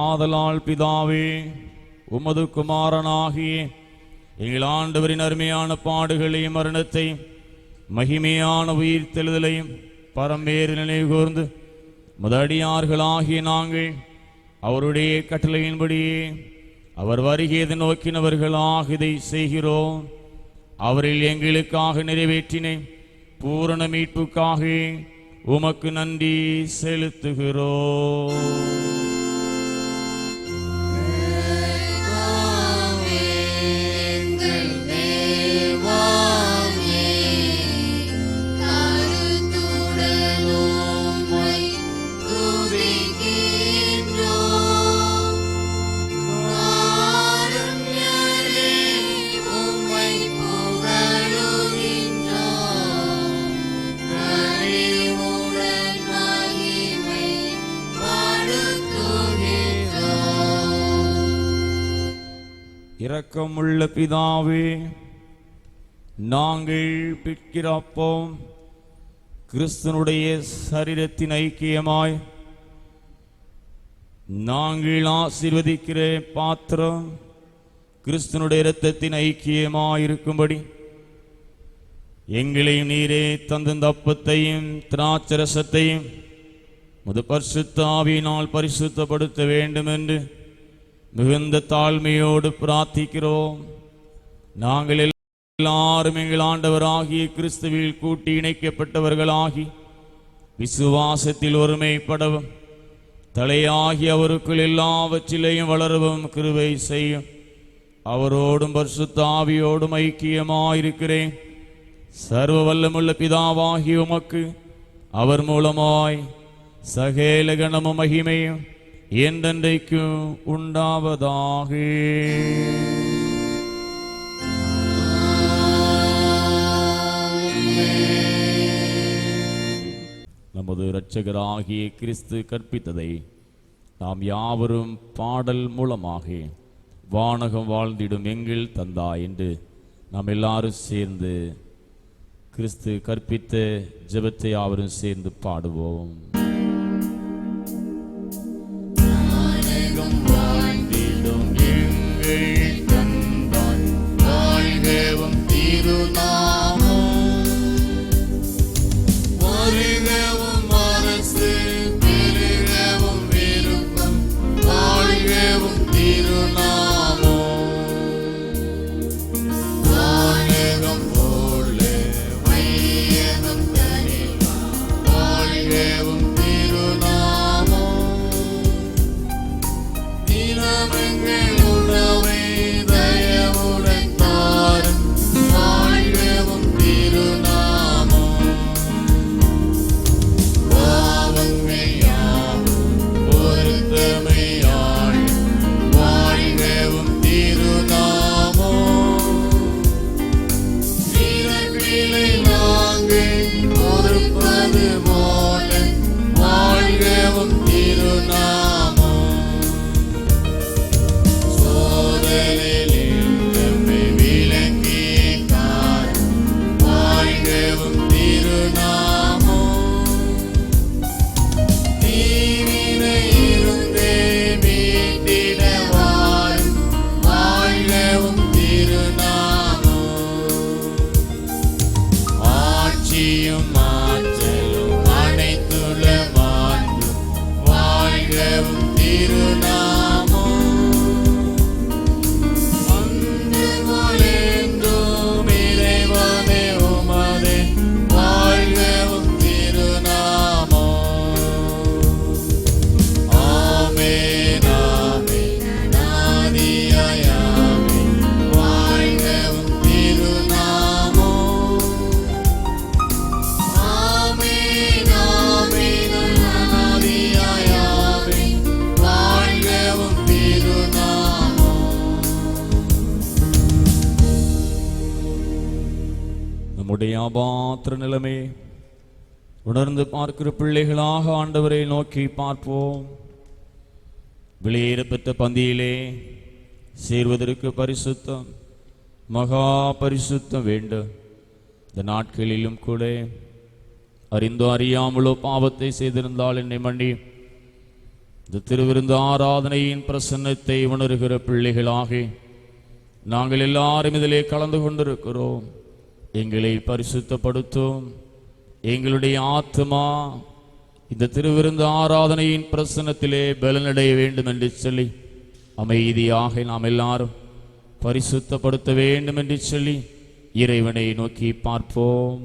ஆதலால் பிதாவே, உமது குமாரனாகிய எங்கள் ஆண்டவரின் அருமையான பாடுகளையும் மரணத்தையும் மகிமையான உயிர் தெழுதலையும் பரம்பேறு நினைவு கூர்ந்து முதடியார்களாகிய நாங்கள் அவருடைய கட்டளையின்படியே அவர் வருகையை நோக்கினவர்களாக இதை செய்கிறோம். அவரில் எங்களுக்காக நிறைவேற்றின பூரண மீட்புக்காக உமக்கு நன்றி செலுத்துகிறோம். இரக்கமுள்ள பிதாவே, நாங்கள் பிற்கிறப்போம் கிறிஸ்துனுடைய சரீரத்தின் ஐக்கியமாய் நாங்கள் ஆசீர்வதிக்கிற பாத்திரம் கிறிஸ்துனுடைய இரத்தத்தின் ஐக்கியமாய் இருக்கும்படி எங்களையும் நீரே தந்த அப்பத்தையும் திராட்சரசத்தையும் முது பரிசுத்த ஆவியினால் பரிசுத்தப்படுத்த வேண்டும் என்று மிகுந்த தாழ்மையோடு பிரார்த்திக்கிறோம். நாங்கள் எல்லாரும் எங்கள் ஆண்டவராகிய கிறிஸ்துவில் கூட்டி இணைக்கப்பட்டவர்களாகி விசுவாசத்தில் ஒருமைப்படவும் தலையாகி அவருக்குள் எல்லாவற்றிலையும் வளரவும் கிருபை செய்யும். அவரோடும் பரிசுத்த ஆவியோடும் ஐக்கியமாயிருக்கிறேன். சர்வ வல்லமுள்ள பிதாவாகிய உமக்கு அவர் மூலமாய் சகல கணமும் மகிமையும் என்றென்றைக்கும் உண்டாவதாக. நமது இரட்சகராகிய கிறிஸ்து கற்பித்ததை நாம் யாவரும் பாடல் மூலமாக வானகம் வாழ்ந்திடும் எங்கள் தந்தாய் என்று நாம் எல்லாரும் சேர்ந்து கிறிஸ்து கற்பித்த ஜெபத்தை யாவரும் சேர்ந்து பாடுவோம். வாழ்ந்திடும் எங்கள் தந்தான் வாழ்கவும் திருநாமம் வருகவும் அரசு பெருகவும் விருப்பம் வாழ்கவும் திருநாமம் வானகம் போல வையகம் தனில் வாழ்கவும் திருநாமம் தினமெங்கள் உணவை தயவுடன் தாரும் வாழ்கவும் திருநாமம் பாவங்கள் யாவும் பொறுத்தமையாள் வாழ்கவும் திருநாமம் பிறப்பிலை நாங்கள் பொறுப்பது போல வாழ்கவும் திருநாமம் சோதனையில் நம்மை விலக்கிய காரும் வாழ்கவும் திருநாமம் தீவினை இருந்தே மீட்டிட வாரும் வாழ்கவும் திருநாமம் ஆட்சியும் ஆற்றலும் அனைத்துள்ள மாண்பும் வாழ்கவும் திருநாமம் அன்று மொழிந்தும் இறைவனே உமதே வாழ்கவும் திருநாமம் ஆமென் ஆமென் அநாதியாய் ஆமென் வாழ்கவும் திருநாமம் ஆமென் ஆமென் அநாதியாய் ஆமென் வாழ்கவும் திருநாமம். நம்முடைய அபாத்திர நிலைமை உணர்ந்து பார்க்கிற பிள்ளைகளாக ஆண்டவரை நோக்கி பார்ப்போம். வெளியேற பெற்ற பந்தியிலே சேர்வதற்கு பரிசுத்தம் மகா பரிசுத்தம் வேண்டும். இந்த நாட்களிலும் கூட அறிந்தோ அறியாமலோ பாவத்தை செய்திருந்தால் என்னை மன்னி. இந்த திருவிருந்து ஆராதனையின் பிரசன்னத்தை உணர்கிற பிள்ளைகளாக நாங்கள் எல்லாரும் இதிலே கலந்து கொண்டிருக்கிறோம். எங்களை பரிசுத்தப்படுத்தும். எங்களுடைய ஆத்மா இந்த திருவிருந்து ஆராதனையின் பிரசன்னத்திலே பலனடைய வேண்டும் என்று சொல்லி அமைதியாக நாம் எல்லாரும் பரிசுத்தப்படுத்த வேண்டும் என்று சொல்லி இறைவனை நோக்கி பார்ப்போம்.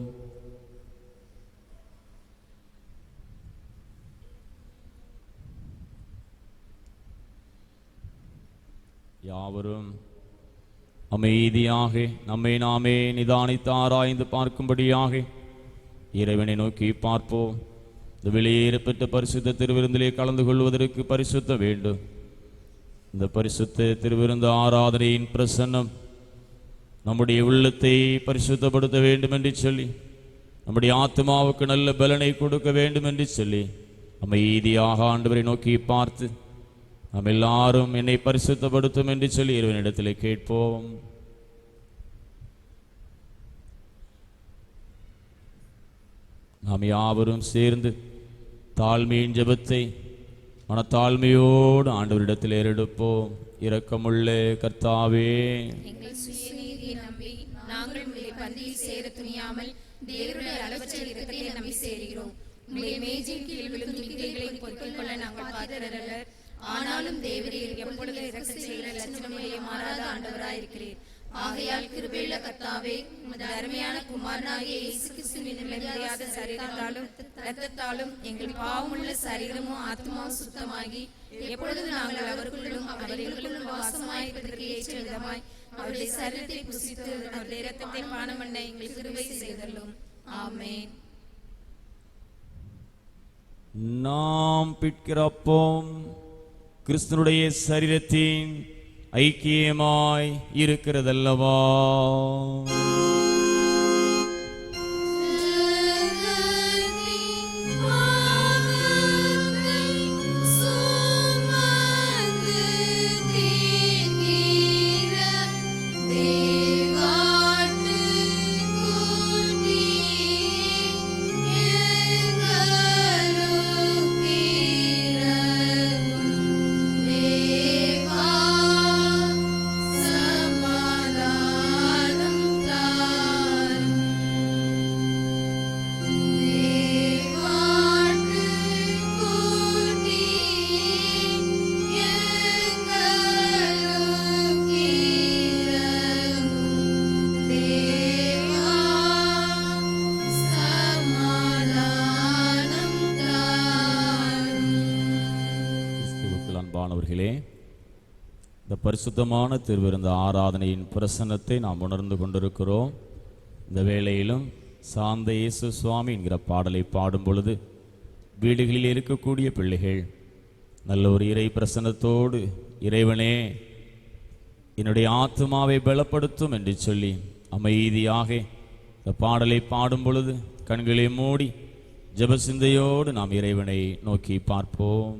யாவரும் அமைதியாக நம்மை நாமே நிதானித்து ஆராய்ந்து பார்க்கும்படியாக இறைவனை நோக்கி பார்ப்போம். இந்த வெளியேற பெற்ற பரிசுத்த திருவிருந்திலே கலந்து கொள்வதற்கு பரிசுத்த வேண்டும். இந்த பரிசுத்த திருவிருந்து ஆராதனையின் பிரசன்னம் நம்முடைய உள்ளத்தை பரிசுத்தப்படுத்த வேண்டும் என்று சொல்லி நம்முடைய ஆத்மாவுக்கு நல்ல பலனை கொடுக்க வேண்டும் என்று சொல்லி அமைதியாக ஆண்டவரை நோக்கி பார்த்து நாம் எல்லாரும் என்னை பரிசுத்தப்படுத்தும் என்று சொல்லி இறைவனிடத்தில் கேட்போம். நாம் யாவரும் சேர்ந்து தாழ்மையின் ஜெபத்தை மனத்தாழ்மையோடு ஆண்டவரிடத்தில் ஏறெடுப்போம். இரக்கமுள்ள கர்த்தாவே, எங்கள் சுயநீதியை நம்பி நாங்கள் உம்முடைய பந்தியில் சேர துணியாமல் தேவனுடைய அளவற்ற இரக்கத்தை நம்பி சேர்கிறோம். உம்முடைய மேஜையின் கீழ் விழுந்து நிந்தைகளை பொறுக்கிக் கொள்ள நாங்கள் பாத்திரரல்ல. ஆனாலும் தேவரீர் எப்பொழுது இரக்க செய்கிற லட்சணமுடைய மாறாத ஆண்டவராயிருக்கிறீர். ஆகையால் கிருபையுள்ள கர்த்தாவே, உமது அருமையான குமாரனாகிய இயேசு கிறிஸ்துவின் நிலையாத சரீரத்தாலும் இரத்தத்தாலும் எங்கள் பாவமுள்ள சரீரமும் ஆத்மாவும் சுத்தமாகி எப்பொழுது நாங்கள் அவருக்குள்ளும் அவர்களுக்குள்ளும் வாசமாயிருப்பதற்கு ஏற்ற விதமாய் அவருடைய சரீரத்தை புசித்து அவருடைய இரத்தத்தை பானம் பண்ண எங்கள் கிருபை செய்தல்லும். ஆமென். நாம் பிற்கிறப்போம் கிறிஸ்துனுடைய சரீரத்தின் ஐக்கியமாய் இருக்கிறதல்லவா? தேவா பிரியமானவர்களே, இந்த பரிசுத்தமான திருவிருந்த ஆராதனையின் பிரசன்னத்தை நாம் உணர்ந்து கொண்டிருக்கிறோம். இந்த வேளையிலும் சாந்த இயேசு சுவாமி என்கிற பாடலை பாடும் பொழுது வீடுகளில் இருக்கக்கூடிய பிள்ளைகள் நல்ல ஒரு இறை பிரசன்னத்தோடு, இறைவனே என்னுடைய ஆத்துமாவை பலப்படுத்தும் என்று சொல்லி அமைதியாக இந்த பாடலை பாடும் பொழுது கண்களை மூடி ஜெப சிந்தையோடு நாம் இறைவனை நோக்கி பார்ப்போம்.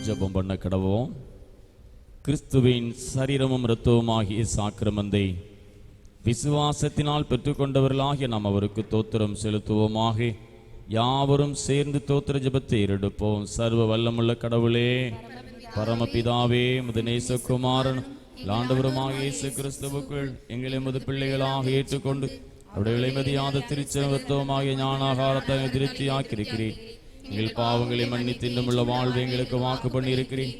ஜெபம் பண்ண கடவோம். கிறிஸ்துவின் சரீரமும் இரத்தமுமாகிய சாக்கிரமந்தை விசுவாசத்தினால் பெற்றுக்கொண்டவர்களாகிய நாம் அவருக்கு தோத்திரம் செலுத்துவோமாக. யாவரும் சேர்ந்து தோத்திர ஜெபத்தை ஏறெடுப்போம். சர்வ வல்லமுள்ள கடவுளே, பரமபிதாவே, முது நேசகுமாரன் ஆண்டவருமாக இயேசு கிறிஸ்துவுக்குள் எங்களை முது பிள்ளைகளாக ஏற்றுக்கொண்டு அவருடைய இளைமதியாத திருச்செவத்துவமாகிய ஞானாகாரத்தை திருப்தியாக்கியிருக்கிறேன். எங்கள் பாவங்களை மன்னித்து இன்னுமுள்ள வாழ்வு எங்களுக்கு வாக்கு பண்ணியிருக்கிறேன்.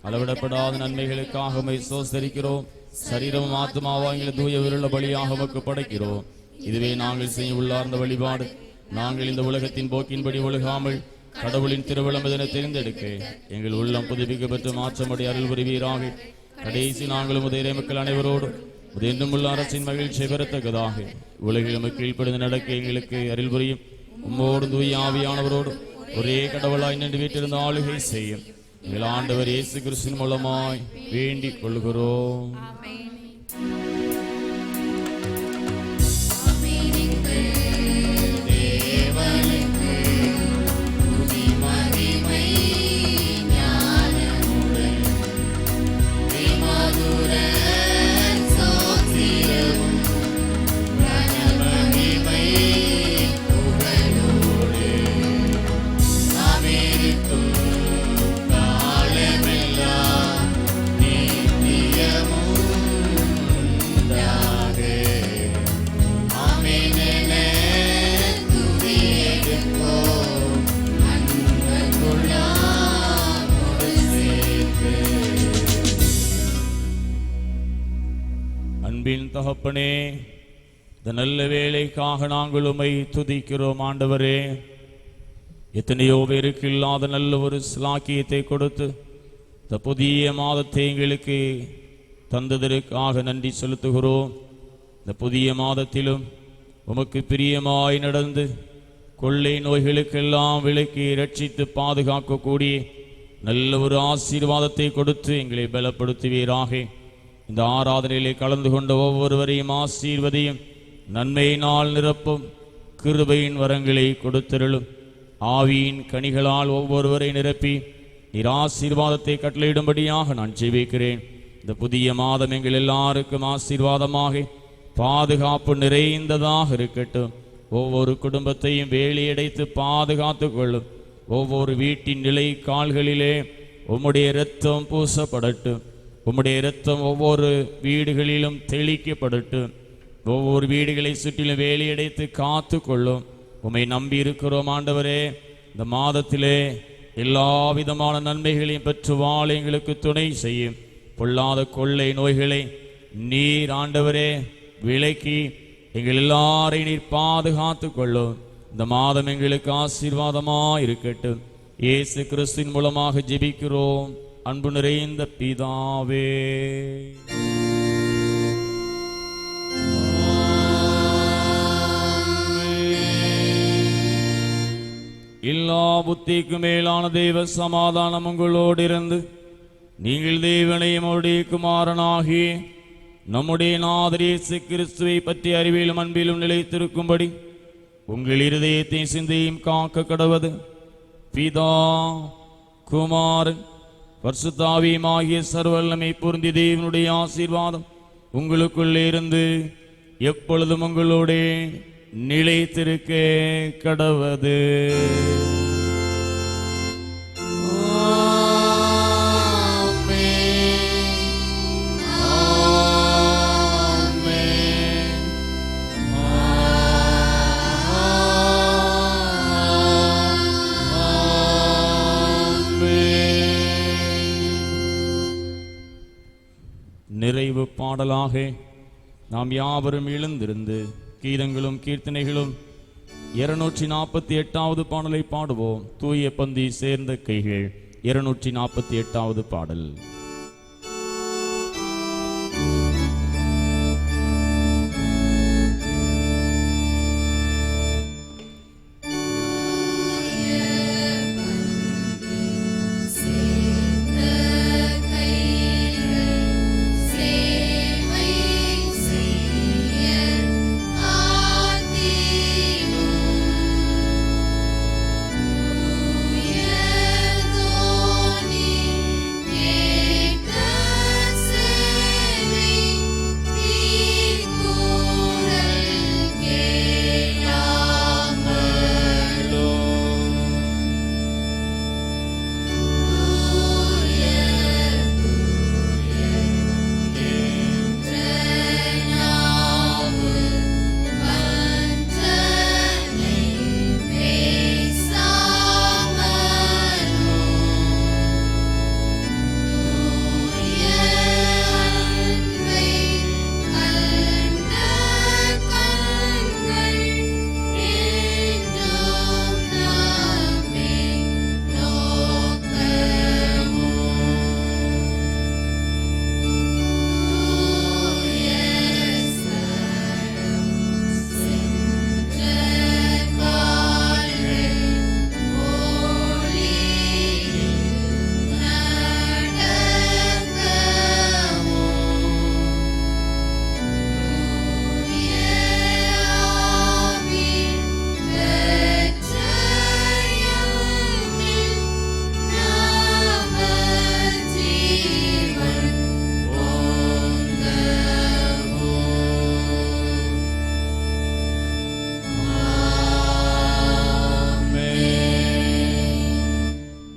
அளவிடப்படாத நன்மைகளுக்காக சோசரிக்கிறோம். சரீரமும் ஆத்மாவா எங்களை தூய விருள்ள பலியாக உமக்கு படைக்கிறோம். இதுவே நாங்கள் செய்ய உள்ளார்ந்த வழிபாடு. நாங்கள் இந்த உலகத்தின் போக்கின்படி ஒழுகாமல் கடவுளின் திருவிழம்பதனை தெரிந்தெடுக்க எங்கள் உள்ளம் புதுப்பிக்க பெற்று மாற்றமடி அருள் புரிவீராக. கடைசி நாங்களும் உதய மக்கள் அனைவரோடு என்றும் உள்ள அரசின் மகிழ்ச்சியை பெறத்தக்கதாக உலகில் நமக்கு கீழ்ப்படிந்து நடக்க எங்களுக்கு அருள் புரியும். உம்மோடு தூய ஆவியானவரோடு ஒரே கடவுளாய் நின்று வீட்டிலிருந்து ஆளுகை செய்யும் எங்கள் ஆண்டவர் இயேசு கிறிஸ்துவின் மூலமாய் வேண்டிக் கொள்கிறோம். தகப்பனே, இந்த நல்ல வேளைக்காக நாங்கள் உம்மை துதிக்கிறோம். ஆண்டவரே, எத்தனையோ பேருக்கு இல்லாத நல்ல ஒரு ஸ்லாக்கியத்தை கொடுத்து இந்த புதிய மாதத்தை எங்களுக்கு தந்ததற்காக நன்றி செலுத்துகிறோம். இந்த புதிய மாதத்திலும் உமக்கு பிரியமாய் நடந்து கொள்ளை நோய்களுக்கெல்லாம் விலக்கி ரட்சித்து பாதுகாக்கக்கூடிய நல்ல ஒரு ஆசீர்வாதத்தை கொடுத்து எங்களை பலப்படுத்துவீராக. இந்த ஆராதனையிலே கலந்து கொண்ட ஒவ்வொருவரையும் ஆசீர்வதியும், நன்மையினால் நிரப்பும், கிருபையின் வரங்களை கொடுத்தருளும். ஆவியின் கனிகளால் ஒவ்வொருவரை நிரப்பி நீர் ஆசீர்வாதத்தை கட்டளையிடும்படியாக நான் ஜெபிக்கிறேன். இந்த புதிய மாதம் எங்கள் எல்லாருக்கும் ஆசீர்வாதமாக பாதுகாப்பு நிறைந்ததாக இருக்கட்டும். ஒவ்வொரு குடும்பத்தையும் வேலியடைத்து பாதுகாத்து கொள்ளும். ஒவ்வொரு வீட்டின் நிலை கால்களிலே உம்முடைய இரத்தம் பூசப்படட்டும். உம்முடைய இரத்தம் ஒவ்வொரு வீடுகளிலும் தெளிக்கப்படட்டும். ஒவ்வொரு வீடுகளை சுற்றிலும் வேலியடைத்து காத்து கொள்ளும். உம்மை நம்பி இருக்கிறோம் ஆண்டவரே. இந்த மாதத்திலே எல்லா விதமான நன்மைகளையும் பெற்று வாழ எங்களுக்கு துணை செய்யும். பொல்லாத கொள்ளை நோய்களை நீர் ஆண்டவரே விலக்கி எங்கள் எல்லாரையும் நீர் பாதுகாத்து கொள்ளும். இந்த மாதம் எங்களுக்கு ஆசீர்வாதமாய் இருக்கட்டும். இயேசு கிறிஸ்துவின் மூலமாக ஜெபிக்கிறோம் அன்பு நிறைந்த பிதாவே. எல்லா புத்திக்கும் மேலான தெய்வ சமாதானம் உங்களோடு இருந்து நீங்கள் தேவனையும் அவருடைய குமாரனாகி நம்முடைய நாதர் இயேசு கிறிஸ்துவை பற்றி அறிவிலும் அன்பிலும் நிலைத்திருக்கும்படி உங்கள் இருதயத்தை சிந்தையும் காக்க கடவது பிதா குமாரன் பரிசுத்தாவியும் ஆகிய சர்வல்லமை பொருந்தி தேவனுடைய ஆசீர்வாதம் உங்களுக்குள்ளே இருந்து எப்பொழுதும் உங்களோட நிலைத்திருக்க கடவது. நிறைவு பாடலாக நாம் யாவரும் எழுந்திருந்து கீதங்களும் கீர்த்தனைகளும் 248வது பாடலை பாடுவோம். தூய பந்தி சேர்ந்த கைகள் 248வது பாடல்.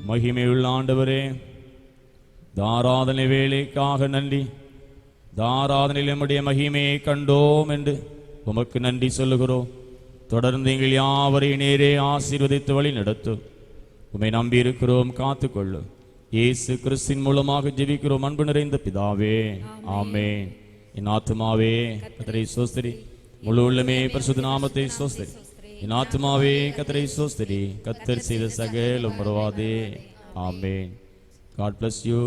மகிமையுள்ள ஆண்டவரே, தாராதனை வேலைக்காக நன்றி. தாராதனையில் நம்முடைய மகிமையை கண்டோம் என்று உமக்கு நன்றி சொல்லுகிறோம். தொடர்ந்து எங்கள் யாவரையும் நேரே ஆசீர்வதித்து வழி நடத்தும். உம்மை நம்பி இருக்கிறோம், காத்துக்கொள்ளும். இயேசு கிறிஸ்துவின் மூலமாக ஜெபிக்கிறோம் அன்பு நிறைந்த பிதாவே, ஆமென். என் ஆத்துமாவே கர்த்தரை ஸ்தோத்திரி, முழு உள்ளமே பரிசுத்த நாமத்தை ஸ்தோத்திரி. என் ஆத்துமாவே கர்த்தரை ஸ்தோத்திரி, கர்த்தர் செய்த சகல மறவாதே. ஆமென். God bless you.